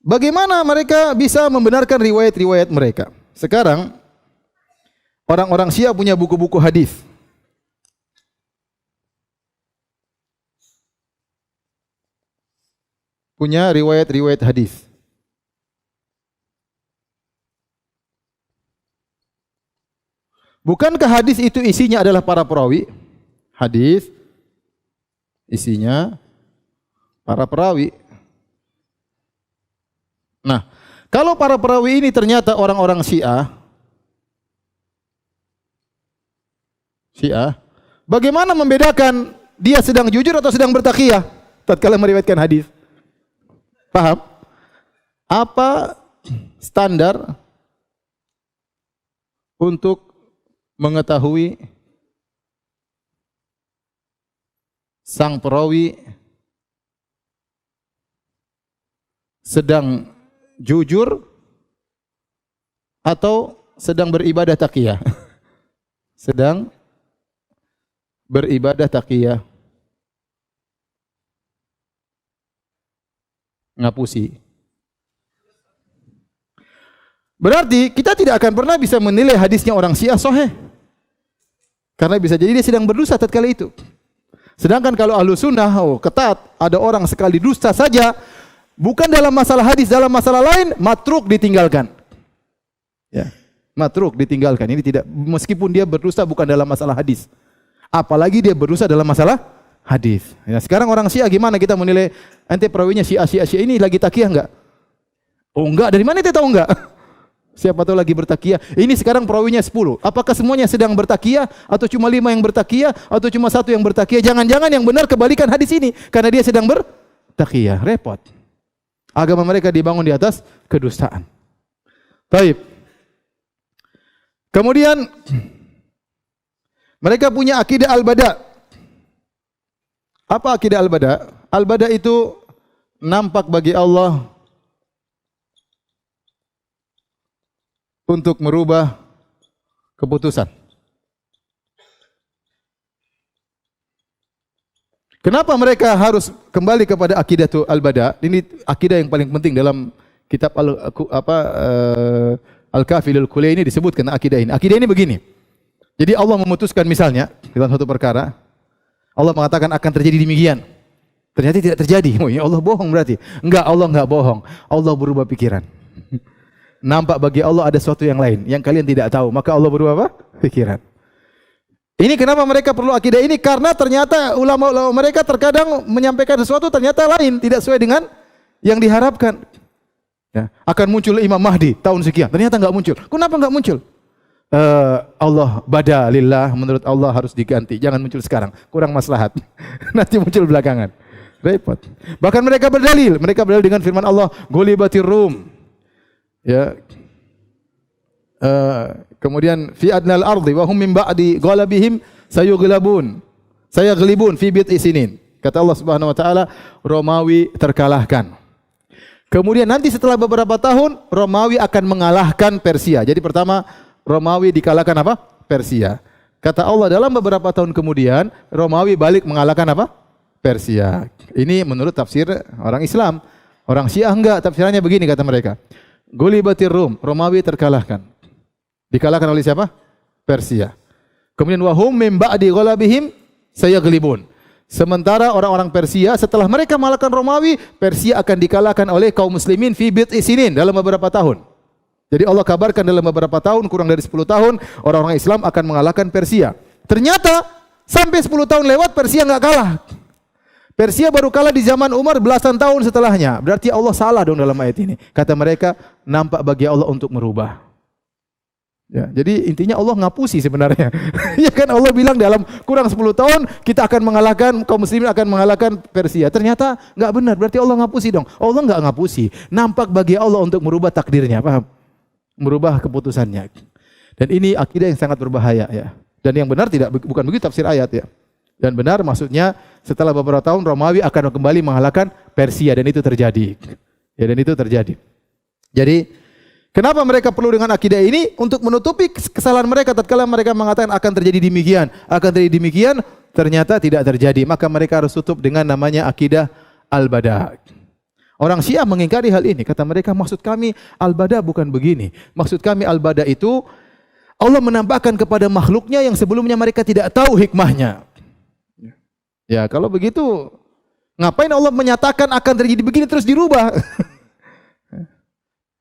bagaimana mereka bisa membenarkan riwayat-riwayat mereka? Sekarang orang-orang Syiah punya buku-buku hadis. Punya riwayat-riwayat hadis. Bukankah hadis itu isinya adalah para perawi? Hadis isinya para perawi. Nah, kalau para perawi ini ternyata orang-orang Syiah, Syiah. Bagaimana membedakan dia sedang jujur atau sedang bertakiyah tatkala meriwayatkan hadis? Paham? Apa standar untuk mengetahui sang perawi sedang jujur atau sedang beribadah taqiyah? Sedang beribadah taqiyah. Ngapusi. Berarti kita tidak akan pernah bisa menilai hadisnya orang Syiah sahih. Karena bisa jadi dia sedang berdusta tatkala itu. Sedangkan kalau ahlu sunnah, ketat, ada orang sekali dusta saja, bukan dalam masalah hadis, dalam masalah lain, matruk ditinggalkan. Ya, matruk ditinggalkan. Ini tidak, meskipun dia berdusta bukan dalam masalah hadis. Apalagi dia berdusta dalam masalah hadis. Ya, sekarang orang Syiah gimana kita menilai? Ente perawinya Syiah ini lagi takiyah enggak? Oh enggak, dari mana ente tahu enggak? Siapa tahu lagi bertakiyah. Ini sekarang perawinya 10. Apakah semuanya sedang bertakiyah atau cuma 5 yang bertakiyah atau cuma 1 yang bertakiyah? Jangan-jangan yang benar kebalikan hadis ini karena dia sedang bertakiyah. Repot. Agama mereka dibangun di atas kedustaan. Baik. Kemudian mereka punya akidah al-bada. Apa akidah al-bada? Al-bada itu nampak bagi Allah untuk merubah keputusan. Kenapa mereka harus kembali kepada akidah al-bada? Ini akidah yang paling penting dalam kitab Al-Kafilul Kulai ini disebutkan akidah ini. Akidah ini begini. Jadi Allah memutuskan misalnya dalam satu perkara, Allah mengatakan akan terjadi demikian. Ternyata tidak terjadi. Oh, ya Allah bohong berarti. Enggak, Allah enggak bohong. Allah berubah pikiran. Nampak bagi Allah ada sesuatu yang lain yang kalian tidak tahu, maka Allah berubah apa? Pikiran. Ini kenapa mereka perlu akidah ini? Karena ternyata ulama-ulama mereka terkadang menyampaikan sesuatu ternyata lain, tidak sesuai dengan yang diharapkan. Ya, akan muncul Imam Mahdi tahun sekian, ternyata enggak muncul. Kenapa enggak muncul? Allah bada lillah, menurut Allah harus diganti, jangan muncul sekarang, kurang maslahat. Nanti muncul belakangan. Repot. Bahkan mereka berdalil dengan firman Allah, "Ghulibatir Rum." Ya. Kemudian fi adnal ardi wa hum min ba'di ghalabihim sayughlabun fi bid'i sinin. Kata Allah Subhanahu wa taala, Romawi terkalahkan. Kemudian nanti setelah beberapa tahun Romawi akan mengalahkan Persia. Jadi pertama Romawi dikalahkan apa? Persia. Kata Allah dalam beberapa tahun kemudian Romawi balik mengalahkan apa? Persia. Ini menurut tafsir orang Islam. Orang Syiah enggak, tafsirannya begini kata mereka. Ghulibatir Rum, Romawi terkalahkan. Dikalahkan oleh siapa? Persia. Kemudian wahum mim ba'di ghalabihim sayaghlibun. Sementara orang-orang Persia setelah mereka mengalahkan Romawi, Persia akan dikalahkan oleh kaum muslimin fi bid'i sinin dalam beberapa tahun. Jadi Allah kabarkan dalam beberapa tahun, kurang dari 10 tahun, orang-orang Islam akan mengalahkan Persia. Ternyata sampai 10 tahun lewat Persia enggak kalah. Persia baru kalah di zaman Umar belasan tahun setelahnya. Berarti Allah salah dong dalam ayat ini. Kata mereka, nampak bagi Allah untuk merubah. Ya, jadi intinya Allah ngapusi sebenarnya. Ya kan Allah bilang dalam kurang 10 tahun kita akan mengalahkan, kaum muslimin akan mengalahkan Persia. Ternyata enggak benar, berarti Allah ngapusi dong. Allah enggak ngapusi. Nampak bagi Allah untuk merubah takdirnya, paham? Merubah keputusannya. Dan ini akidah yang sangat berbahaya ya. Dan yang benar bukan begitu tafsir ayat ya. Dan benar maksudnya setelah beberapa tahun Romawi akan kembali mengalahkan Persia dan itu terjadi. Ya, dan itu terjadi. Jadi kenapa mereka perlu dengan akidah ini? Untuk menutupi kesalahan mereka tatkala mereka mengatakan akan terjadi demikian, ternyata tidak terjadi. Maka mereka harus tutup dengan namanya akidah al-bada. Orang Syiah mengingkari hal ini. Kata mereka, maksud kami al-bada bukan begini. Maksud kami al-bada itu Allah menampakkan kepada makhluknya yang sebelumnya mereka tidak tahu hikmahnya. Ya, kalau begitu ngapain Allah menyatakan akan terjadi begini terus dirubah?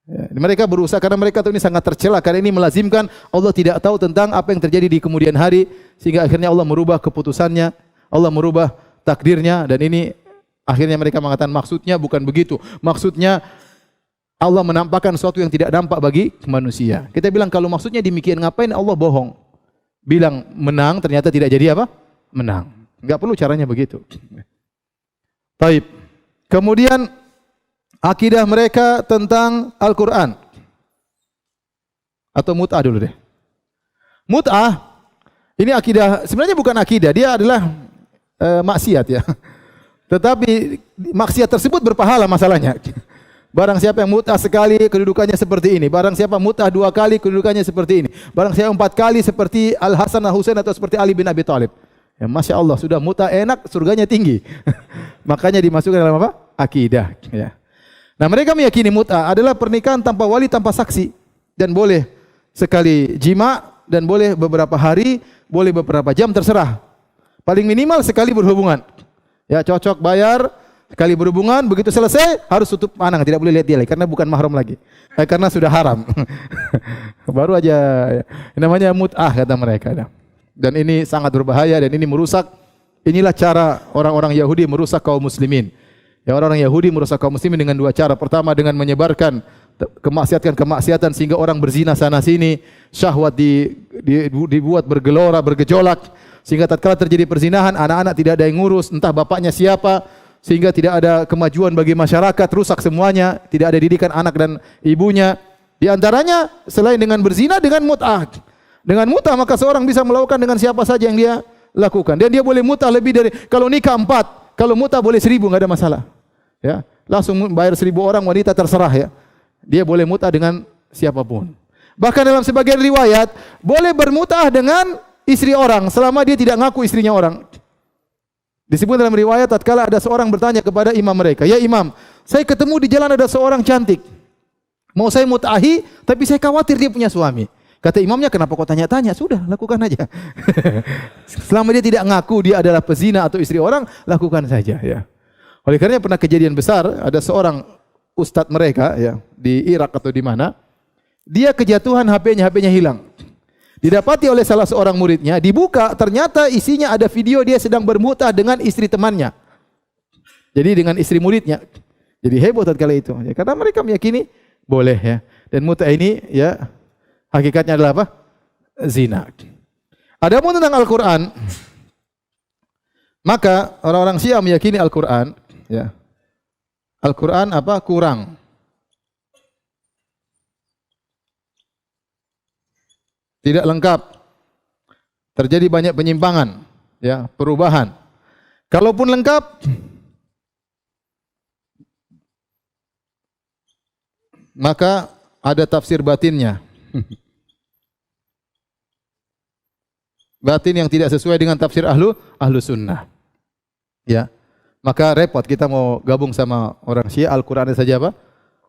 Ya, mereka berusaha karena mereka tahu ini sangat tercela karena ini melazimkan Allah tidak tahu tentang apa yang terjadi di kemudian hari sehingga akhirnya Allah merubah keputusannya, Allah merubah takdirnya dan ini akhirnya mereka mengatakan maksudnya bukan begitu. Maksudnya Allah menampakkan sesuatu yang tidak nampak bagi manusia. Kita bilang kalau maksudnya demikian ngapain Allah bohong? bilang menang, ternyata tidak jadi apa? Menang. Enggak perlu caranya begitu. Taib. Kemudian akidah mereka tentang Al-Quran. Atau mut'ah dulu deh. Mut'ah, ini akidah, sebenarnya bukan akidah, dia adalah maksiat ya. Tetapi maksiat tersebut berpahala masalahnya. Barang siapa yang mut'ah sekali, kedudukannya seperti ini. Barang siapa mut'ah 2 kali, kedudukannya seperti ini. Barang siapa 4 kali, seperti Al-Hasan Al-Husain atau seperti Ali bin Abi Thalib. Ya, Masya Allah, sudah mut'ah enak, surganya tinggi. Makanya dimasukkan dalam apa? Akidah. Ya. Nah, mereka meyakini mut'ah adalah pernikahan tanpa wali, tanpa saksi. Dan boleh sekali jima, dan boleh beberapa hari, boleh beberapa jam, terserah. Paling minimal sekali berhubungan. Ya, cocok, bayar, sekali berhubungan, begitu selesai harus tutup pandang, tidak boleh lihat dia lagi karena bukan mahram lagi. Karena sudah haram. Baru aja namanya mut'ah kata mereka. Dan ini sangat berbahaya dan ini merusak. Inilah cara orang-orang Yahudi merusak kaum muslimin. Ya, orang-orang Yahudi merusak kaum muslimin dengan 2 cara. Pertama dengan menyebarkan kemaksiatan sehingga orang berzina sana sini, syahwat dibuat bergelora, bergejolak sehingga tatkala terjadi perzinahan anak-anak tidak ada yang ngurus, entah bapaknya siapa, sehingga tidak ada kemajuan bagi masyarakat, rusak semuanya, tidak ada didikan anak dan ibunya. Di antaranya selain dengan berzina, dengan mut'ah. Dengan mut'ah maka seorang bisa melakukan dengan siapa saja yang dia lakukan. Dan dia boleh mut'ah lebih dari, kalau nikah 4, kalau mut'ah boleh 1000, enggak ada masalah. Ya, langsung bayar 1000 orang wanita terserah ya. Dia boleh mut'ah dengan siapapun. Bahkan dalam sebagian riwayat boleh bermut'ah dengan istri orang selama dia tidak ngaku istrinya orang. Disebut dalam riwayat tatkala ada seorang bertanya kepada imam mereka, "Ya imam, saya ketemu di jalan ada seorang cantik. Mau saya mut'ahi, tapi saya khawatir dia punya suami." Kata imamnya, "Kenapa kau tanya-tanya? Sudah, lakukan aja." Selama dia tidak ngaku dia adalah pezina atau istri orang, lakukan saja ya. Oleh karena pernah kejadian besar, ada seorang ustadz mereka ya di Irak atau di mana, dia kejatuhan HP-nya hilang. Didapati oleh salah seorang muridnya, dibuka ternyata isinya ada video dia sedang bermut'ah dengan istri temannya. Jadi dengan istri muridnya. Jadi heboh tatkala itu. Ya, karena mereka meyakini boleh ya. Dan mut'ah ini ya hakikatnya adalah apa? Zina. Adapun tentang Al-Qur'an, maka orang-orang Syiah meyakini Al-Qur'an ya. Al-Qur'an apa? Kurang. Tidak lengkap. Terjadi banyak penyimpangan, ya, perubahan. Kalaupun lengkap, maka ada tafsir batinnya. Batin yang tidak sesuai dengan tafsir ahlu sunnah. Ya. Maka repot kita mau gabung sama orang Syiah, Al-Qur'an saja apa?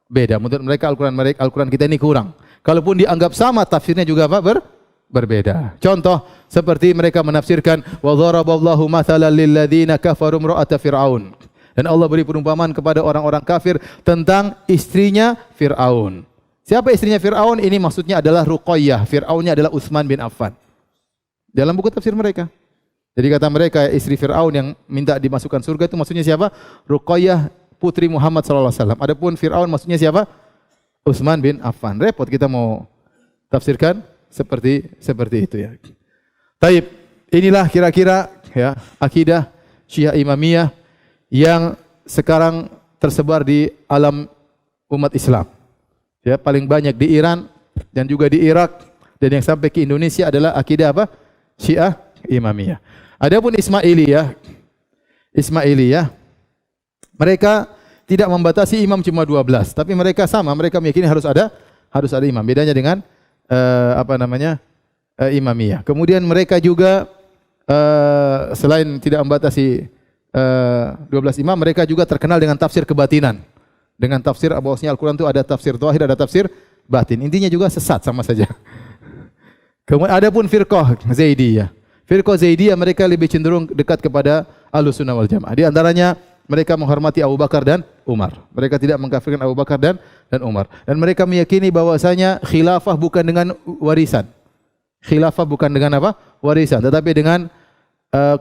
Beda. Menurut mereka Al-Qur'an kita ini kurang. Kalaupun dianggap sama, tafsirnya juga apa? Berbeda. Contoh seperti mereka menafsirkan wa dharaballahu mathalan lil ladzina kafaru imra'ata fir'aun. Dan Allah beri perumpamaan kepada orang-orang kafir tentang istrinya Fir'aun. Siapa istrinya Fir'aun? Ini maksudnya adalah Ruqayyah. Fir'aunnya adalah Utsman bin Affan. Dalam buku tafsir mereka. Jadi kata mereka istri Fir'aun yang minta dimasukkan surga itu maksudnya siapa? Ruqayyah putri Muhammad sallallahu alaihi wasallam. Adapun Fir'aun maksudnya siapa? Utsman bin Affan. Repot kita mau tafsirkan seperti itu ya. Taib, inilah kira-kira ya akidah Syiah Imamiyah yang sekarang tersebar di alam umat Islam. Ya, paling banyak di Iran dan juga di Irak dan yang sampai ke Indonesia adalah akidah apa? Syiah Imamiyah. Adapun Ismailiyah, mereka tidak membatasi imam cuma 12, tapi mereka sama, mereka meyakini harus ada imam. Bedanya dengan Imamiyah. Kemudian mereka juga selain tidak membatasi 12 imam, mereka juga terkenal dengan tafsir kebatinan. Dengan tafsir bahwasanya Al-Qur'an itu ada tafsir zahir, ada tafsir batin. Intinya juga sesat sama saja. Kemudian adapun firqah Zaidiyah. Firqah Zaidiyah mereka lebih cenderung dekat kepada Ahlussunnah wal Jamaah. Di antaranya mereka menghormati Abu Bakar dan Umar. Mereka tidak mengkafirkan Abu Bakar dan Umar. Dan mereka meyakini bahwasanya khilafah bukan dengan warisan. Khilafah bukan dengan apa? Warisan, tetapi dengan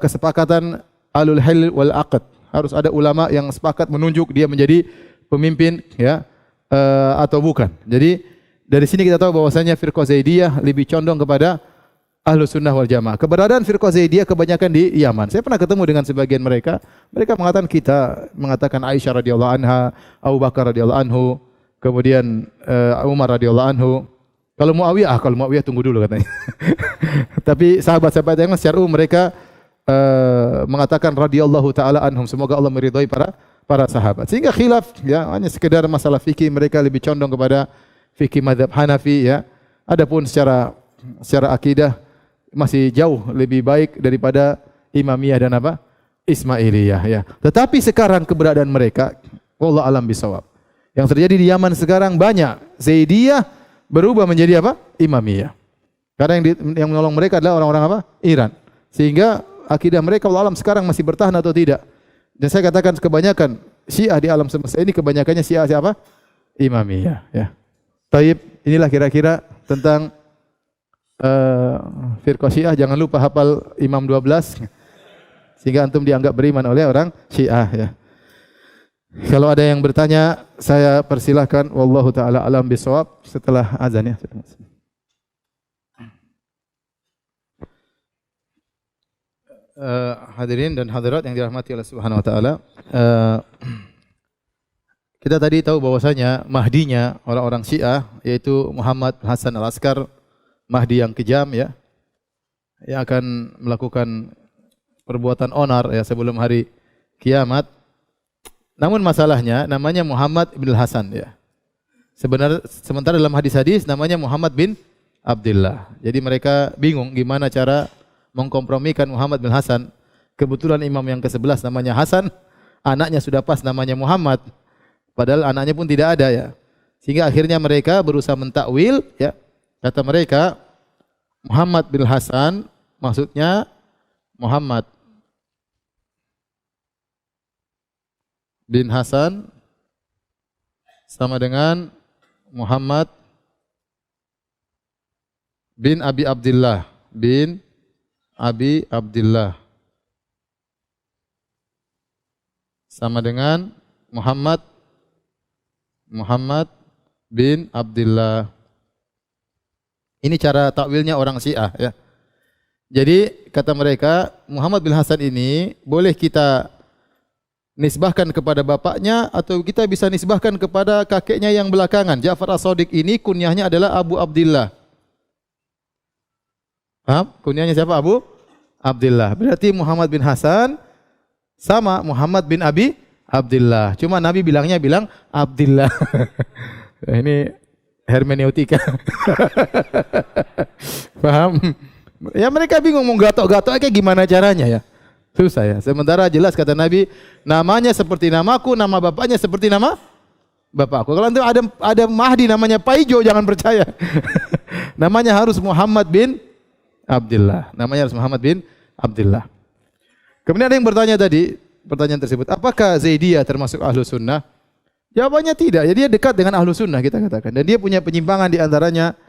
kesepakatan alul hil wal aqd. Harus ada ulama yang sepakat menunjuk dia menjadi pemimpin ya atau bukan. Jadi dari sini kita tahu bahwasanya firqah Zaidiyah lebih condong kepada Ahlus Sunnah wal Jamaah. Keberadaan firqah Zaidiyah kebanyakan di Yaman. Saya pernah ketemu dengan sebagian mereka. Mereka mengatakan Aisyah radhiyallahu anha, Abu Bakar radhiyallahu anhu, kemudian Umar radhiyallahu anhu. Kalau Muawiyah tunggu dulu katanya. Tapi sahabat-sahabat yang secara umum mereka mengatakan radhiyallahu taala anhum, semoga Allah meridhai para sahabat. Sehingga khilaf ya hanya sekedar masalah fikih, mereka lebih condong kepada fikih mazhab Hanafi ya. Adapun secara akidah masih jauh lebih baik daripada Imamiyah dan apa? Ismailiyah ya. Tetapi sekarang keberadaan mereka wallahu alam bisawab. Yang terjadi di Yaman sekarang banyak Zaidiyah berubah menjadi apa? Imamiyah. Karena yang menolong mereka adalah orang-orang apa? Iran. Sehingga akidah mereka wallahu alam sekarang masih bertahan atau tidak. Dan saya katakan kebanyakan Syiah di alam semesta ini kebanyakannya Syiah siapa? Imamiyah ya. Taib, inilah kira-kira tentang firqah Syiah. Jangan lupa hafal Imam 12 sehingga antum dianggap beriman oleh orang Syiah ya. Kalau ada yang bertanya, saya persilahkan. Wallahu taala alam bisawab setelah azan ya. Hadirin dan hadirat yang dirahmati Allah Subhanahu wa taala. Kita tadi tahu bahwasanya mahdinya orang-orang Syiah yaitu Muhammad Hasan Al-Askar, mahdi yang kejam ya. Yang akan melakukan perbuatan onar ya sebelum hari kiamat. Namun masalahnya namanya Muhammad bin Hasan ya. Sementara dalam hadis-hadis namanya Muhammad bin Abdullah. Jadi mereka bingung gimana cara mengkompromikan Muhammad bin Hasan. Kebetulan imam yang ke-11 namanya Hasan, anaknya sudah pas namanya Muhammad. Padahal anaknya pun tidak ada ya. Sehingga akhirnya mereka berusaha mentakwil ya. Kata mereka Muhammad bin Hasan maksudnya Muhammad bin Hasan sama dengan Muhammad bin Abi Abdullah sama dengan Muhammad bin Abdullah. Ini cara takwilnya orang Syiah ya. Jadi kata mereka Muhammad bin Hasan ini boleh kita nisbahkan kepada bapaknya atau kita bisa nisbahkan kepada kakeknya yang belakangan. Ja'far As-Shadiq ini kunyahnya adalah Abu Abdullah. Paham? Kunyahnya siapa? Abu Abdullah. Berarti Muhammad bin Hasan sama Muhammad bin Abi Abdullah. Cuma Nabi bilang Abdullah. Ini hermeneutika. Paham? Ya mereka bingung mau gatok-gatok kayak gimana caranya ya. Susah ya. Sementara jelas kata Nabi, namanya seperti namaku, nama bapaknya seperti nama bapakku. Kalau nanti ada mahdi namanya Paijo, jangan percaya. Namanya harus Muhammad bin Abdullah. Namanya harus Muhammad bin Abdullah. Kemudian ada yang bertanya tadi, pertanyaan tersebut, apakah Zaidiyah termasuk Ahlus Sunnah? Jawabannya tidak. Jadi dia dekat dengan Ahlus Sunnah kita katakan. Dan dia punya penyimpangan di antaranya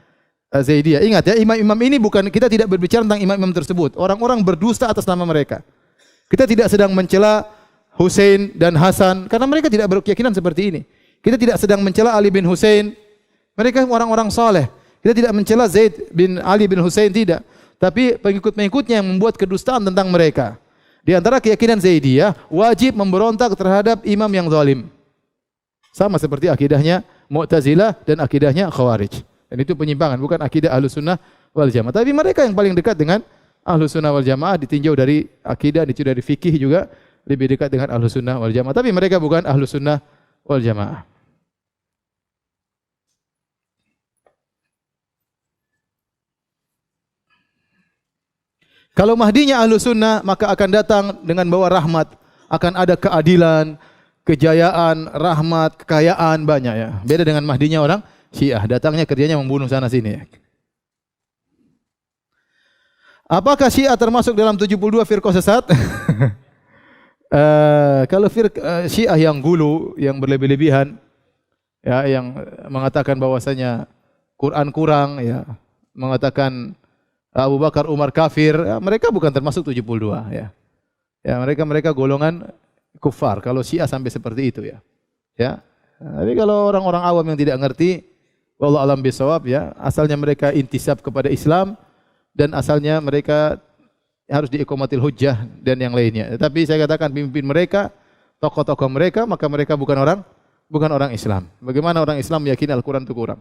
Zaidiyah. Ingat ya, imam-imam ini bukan, kita tidak berbicara tentang imam-imam tersebut. Orang-orang berdusta atas nama mereka. Kita tidak sedang mencela Husain dan Hasan karena mereka tidak berkeyakinan seperti ini. Kita tidak sedang mencela Ali bin Husain. Mereka orang-orang saleh. Kita tidak mencela Zaid bin Ali bin Husain tidak. Tapi pengikut-pengikutnya yang membuat kedustaan tentang mereka. Di antara keyakinan Zaidiyah wajib memberontak terhadap imam yang zalim. Sama seperti akidahnya Mu'tazilah dan akidahnya Khawarij. Dan itu penyimpangan, bukan akidah Ahlus Sunnah wal Jamaah. Tapi mereka yang paling dekat dengan Ahlus Sunnah wal Jamaah, ditinjau dari akidah, ditinjau dari fikih juga lebih dekat dengan Ahlus Sunnah wal Jamaah. Tapi mereka bukan Ahlus Sunnah wal Jamaah. Kalau mahdinya Ahlus Sunnah, maka akan datang dengan bawa rahmat, akan ada keadilan, kejayaan, rahmat, kekayaan banyak ya. Beda dengan mahdinya orang Syiah, datangnya kerjanya membunuh sana sini. Apakah Syiah termasuk dalam 72 firqah sesat? Kalau Syiah yang gulu, yang berlebih-lebihan, ya, yang mengatakan bahwasanya Quran kurang, ya, mengatakan Abu Bakar, Umar kafir, ya, mereka bukan termasuk 72, ya. Ya, mereka golongan kufar. Kalau Syiah sampai seperti itu, ya. Ya. Tapi kalau orang-orang awam yang tidak ngerti, wallahu alam bisawab, ya, asalnya mereka intisab kepada Islam, dan asalnya mereka harus diiqamatil hujjah dan yang lainnya. Tapi saya katakan pemimpin mereka, tokoh-tokoh mereka, maka mereka bukan orang Islam. Bagaimana orang Islam meyakini Al-Quran itu kurang?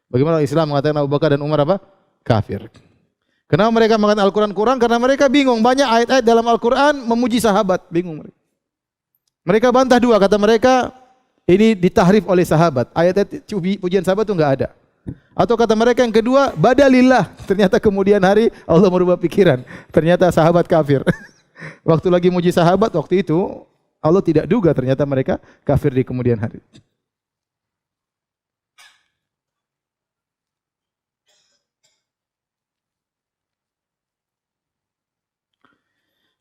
Bagaimana orang Islam mengatakan Abu Bakar dan Umar apa? Kafir. Kenapa mereka mengatakan Al-Quran kurang? Karena mereka bingung. Banyak ayat-ayat dalam Al-Quran memuji sahabat. Bingung mereka. Mereka bantah dua. Kata mereka, ini ditahrif oleh sahabat. Ayat-ayat pujian sahabat itu enggak ada. Atau kata mereka yang kedua, badalillah. Ternyata kemudian hari Allah merubah pikiran. Ternyata sahabat kafir. Waktu lagi muji sahabat, waktu itu Allah tidak duga ternyata mereka kafir di kemudian hari.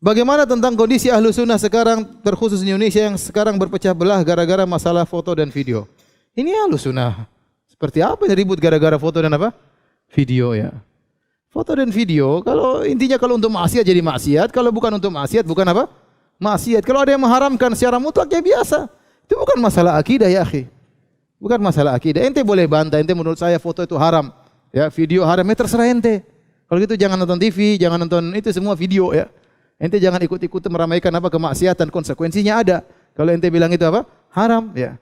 Bagaimana tentang kondisi ahlu sunnah sekarang, terkhusus di Indonesia yang sekarang berpecah belah gara-gara masalah foto dan video? Ini ahlu sunnah. Seperti apa yang ribut gara-gara foto dan apa? Video ya. Foto dan video, kalau intinya kalau untuk maksiat jadi maksiat, kalau bukan untuk maksiat bukan apa? Maksiat. Kalau ada yang mengharamkan secara mutlak ya biasa. Itu bukan masalah akidah ya akhi. Bukan masalah akidah. Ente boleh bantah, ente menurut saya foto itu haram. Ya, video haram, ya terserah ente. Kalau gitu jangan nonton TV, jangan nonton itu semua video ya. Ente jangan ikut-ikut meramaikan apa kemaksiatan, konsekuensinya ada. Kalau ente bilang itu apa? Haram, ya.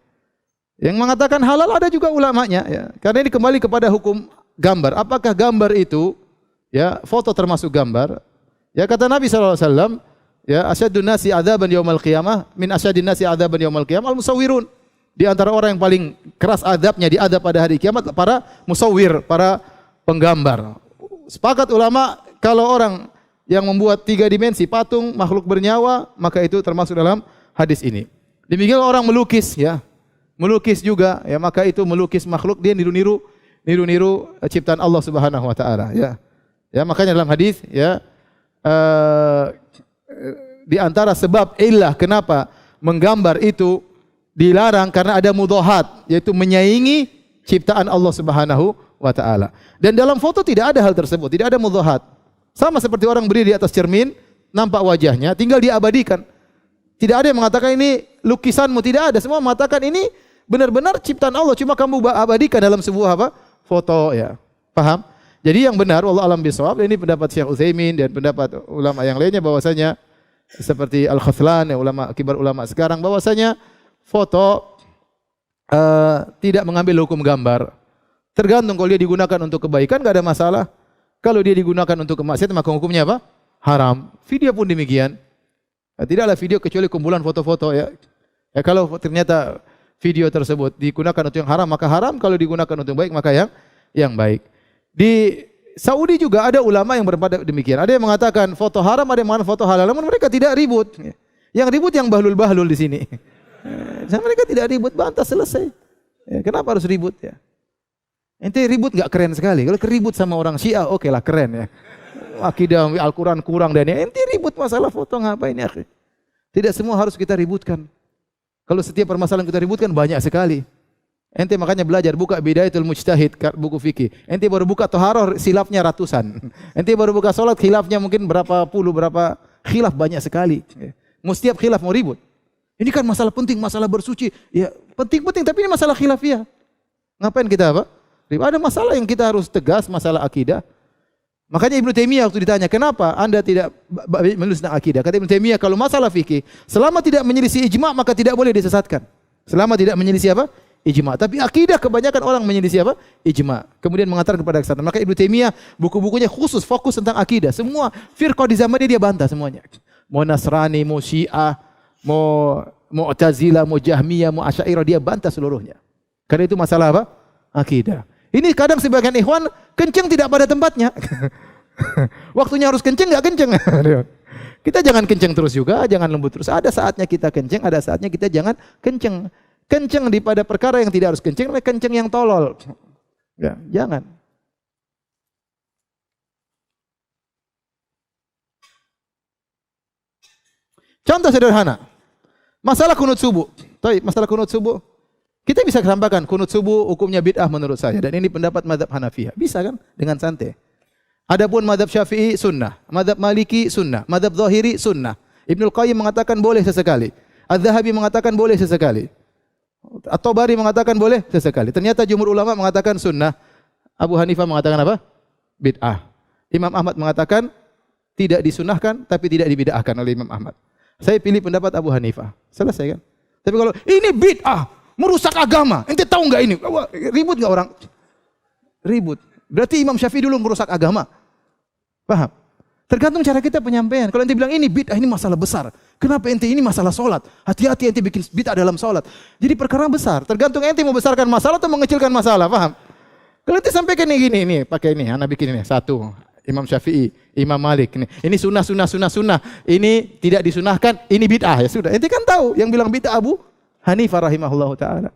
Yang mengatakan halal ada juga ulamanya, ya. Karena ini kembali kepada hukum gambar. Apakah gambar itu, ya, foto termasuk gambar? Ya kata Nabi SAW, ya, asyadun nasi adzaban yaumal qiyamah min asyadin nasi adzaban yaumal qiyamah al-musawwirun. Di antara orang yang paling keras adabnya diadab pada hari kiamat para musawwir, para penggambar. Sepakat ulama kalau orang yang membuat 3 dimensi patung makhluk bernyawa, maka itu termasuk dalam hadis ini. Demikian orang melukis ya. Melukis juga ya, maka itu melukis makhluk, dia niru-niru ciptaan Allah Subhanahu wa taala ya. Ya makanya dalam hadis ya di antara sebab illah kenapa menggambar itu dilarang karena ada mudhahat, yaitu menyaingi ciptaan Allah Subhanahu wa taala. Dan dalam foto tidak ada hal tersebut, tidak ada mudhahat. Sama seperti orang berdiri di atas cermin, nampak wajahnya, tinggal diabadikan. Tidak ada yang mengatakan ini lukisanmu, tidak ada. Semua mengatakan ini benar-benar ciptaan Allah, cuma kamu abadikan dalam sebuah apa? Foto ya. Paham? Jadi yang benar wallahu alam bisawab, ini pendapat Syekh Utsaimin dan pendapat ulama yang lainnya bahwasanya seperti Al-Khathlan, ya, ulama kibar ulama sekarang bahwasanya foto tidak mengambil hukum gambar. Tergantung kalau dia digunakan untuk kebaikan enggak ada masalah. Kalau dia digunakan untuk kemaksiatan maka hukumnya apa? Haram. Video pun demikian. Tidaklah video kecuali kumpulan foto-foto ya. Ya kalau ternyata video tersebut digunakan untuk yang haram maka haram, kalau digunakan untuk baik maka yang baik. Di Saudi juga ada ulama yang berpendapat demikian. Ada yang mengatakan foto haram, ada yang mengatakan foto halal. Namun mereka tidak ribut. Yang ribut yang bahlul-bahlul di sini. Mereka tidak ribut, bantah selesai. Kenapa harus ribut ya? Ente ribut enggak keren sekali. Kalau keribut sama orang Syiah, oke lah keren ya. Akidah Al-Quran kurang dan ya. Ente ribut masalah foto ngapain ya? Tidak semua harus kita ributkan. Kalau setiap permasalahan kita ributkan banyak sekali. Ente makanya belajar buka Bidayatul Mujtahid buku fikih. Ente baru buka Thaharah khilafnya ratusan. Ente baru buka salat khilafnya mungkin berapa puluh, berapa khilaf banyak sekali. Mau setiap khilaf mau ribut. Ini kan masalah penting, masalah bersuci. Ya penting-penting tapi ini masalah khilafiyah. Ngapain kita apa? Ada masalah yang kita harus tegas, masalah akidah. Makanya Ibnu Taimiyah waktu ditanya, kenapa Anda tidak menulis tentang akidah? Kata Ibnu Taimiyah, kalau masalah fikih, selama tidak menyelisih ijma' maka tidak boleh disesatkan. Selama tidak menyelisih apa? Ijma'. Tapi akidah kebanyakan orang menyelisih apa? Ijma'. Kemudian mengatakan kepada kesesatan. Maka Ibnu Taimiyah buku-bukunya khusus fokus tentang akidah. Semua firqah di zamannya dia bantah semuanya. Mau Nasrani, mau Syiah, mau Mu'tazilah, mau Jahmiyah, mau Asy'ariyah, dia bantah seluruhnya. Karena itu masalah apa? Akidah. Ini kadang sebagian ikhwan kenceng tidak pada tempatnya. Waktunya harus kenceng enggak kenceng. Kita jangan kenceng terus juga, jangan lembut terus. Ada saatnya kita kenceng, ada saatnya kita jangan kenceng. Kenceng pada perkara yang tidak harus kenceng, kenceng yang tolol. Ya, jangan. Contoh sederhana. Masalah kunut subuh. Masalah kunut subuh. Kita bisa sampaikan kunut subuh hukumnya bid'ah menurut saya, dan ini pendapat mazhab Hanafiyah. Bisa kan dengan santai. Adapun mazhab Syafi'i sunnah, mazhab Maliki sunnah, mazhab Zahiri sunnah. Ibnul Qayyim mengatakan boleh sesekali. Az-Zahabi mengatakan boleh sesekali. At-Tabari mengatakan boleh sesekali. Ternyata jumhur ulama mengatakan sunnah. Abu Hanifah mengatakan apa? Bid'ah. Imam Ahmad mengatakan tidak disunahkan tapi tidak dibid'ahkan oleh Imam Ahmad. Saya pilih pendapat Abu Hanifah. Selesai kan? Tapi kalau ini bid'ah, merusak agama. Ente tahu enggak ini? Ribut enggak orang? Ribut. Berarti Imam Syafi'i dulu merusak agama. Paham? Tergantung cara kita penyampaian. Kalau ente bilang ini bid'ah, ini masalah besar. Kenapa ente ini masalah solat? Hati-hati ente bikin bid'ah dalam solat. Jadi perkara besar. Tergantung ente mau besarkan masalah atau mengecilkan masalah. Paham? Kalau ente sampaikan ini, pakai ini. Anak bikin ini. Satu. Imam Syafi'i, Imam Malik. Ini sunnah. Ini tidak disunahkan, ini bid'ah. Ya sudah. Ente kan tahu yang bilang bid'ah Abu Hanifah rahimahullahu ta'ala.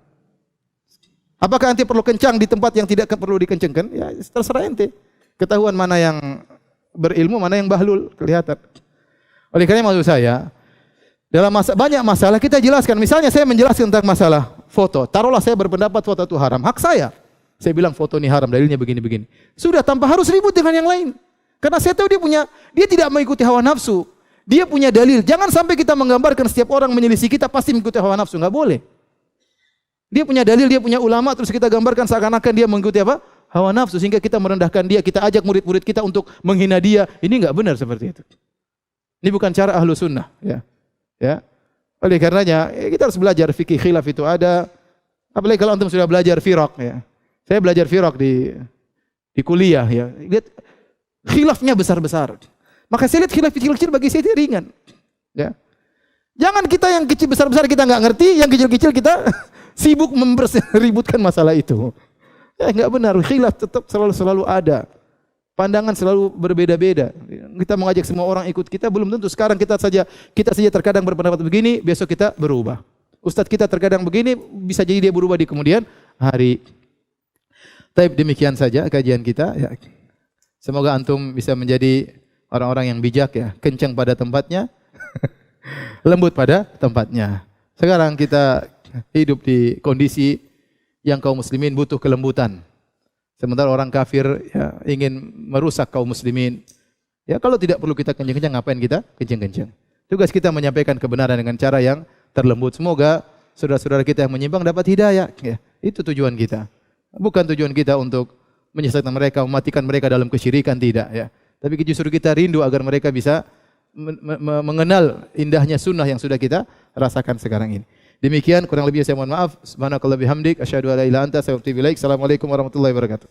Apakah ente perlu kencang di tempat yang tidak perlu dikencangkan? Ya terserah ente. Ketahuan mana yang berilmu, mana yang bahlul, kelihatan. Oleh karena maksud saya, dalam banyak masalah kita jelaskan. Misalnya saya menjelaskan tentang masalah foto. Taruhlah saya berpendapat foto itu haram. Hak saya. Saya bilang foto ini haram, dalilnya begini-begini. Sudah tanpa harus ribut dengan yang lain. Karena saya tahu dia tidak mengikuti hawa nafsu. Dia punya dalil. Jangan sampai kita menggambarkan setiap orang menyelisih kita pasti mengikuti hawa nafsu. Enggak boleh. Dia punya dalil, dia punya ulama, terus kita gambarkan seakan-akan dia mengikuti apa? Hawa nafsu, sehingga kita merendahkan dia, kita ajak murid-murid kita untuk menghina dia. Ini enggak benar seperti itu. Ini bukan cara ahlu sunnah. Ya. Oleh karenanya, kita harus belajar fikih khilaf itu ada. Apalagi kalau antum sudah belajar firaq. Ya. Saya belajar firaq di kuliah. Ya. Lihat, khilafnya besar-besar. Maka saya lihat khilaf kecil-kecil bagi saya itu ringan. Ya. Jangan kita yang kecil besar-besar kita enggak ngerti, yang kecil-kecil kita sibuk ributkan masalah itu. Ya enggak benar, khilaf tetap selalu ada. Pandangan selalu berbeda-beda. Kita mengajak semua orang ikut kita belum tentu. Sekarang kita saja terkadang berpendapat begini, besok kita berubah. Ustadz kita terkadang begini, bisa jadi dia berubah di kemudian hari. Tapi demikian saja kajian kita. Ya. Semoga antum bisa menjadi orang-orang yang bijak ya, kencang pada tempatnya, lembut pada tempatnya. Sekarang kita hidup di kondisi yang kaum muslimin butuh kelembutan. Sementara orang kafir ya, ingin merusak kaum muslimin. Ya kalau tidak perlu kita kencang-kencang, ngapain kita kencang-kencang? Tugas kita menyampaikan kebenaran dengan cara yang terlembut. Semoga saudara-saudara kita yang menyimpang dapat hidayah. Ya, itu tujuan kita. Bukan tujuan kita untuk menyesatkan mereka, mematikan mereka dalam kesyirikan, tidak. Ya. Tapi justru kita rindu agar mereka bisa mengenal indahnya sunnah yang sudah kita rasakan sekarang ini. Demikian kurang lebih saya mohon maaf. Subhanakallah bihamdik asyhadu an la ilaha illa anta astaghfiruka wa atubu ilaik. Assalamualaikum warahmatullahi wabarakatuh.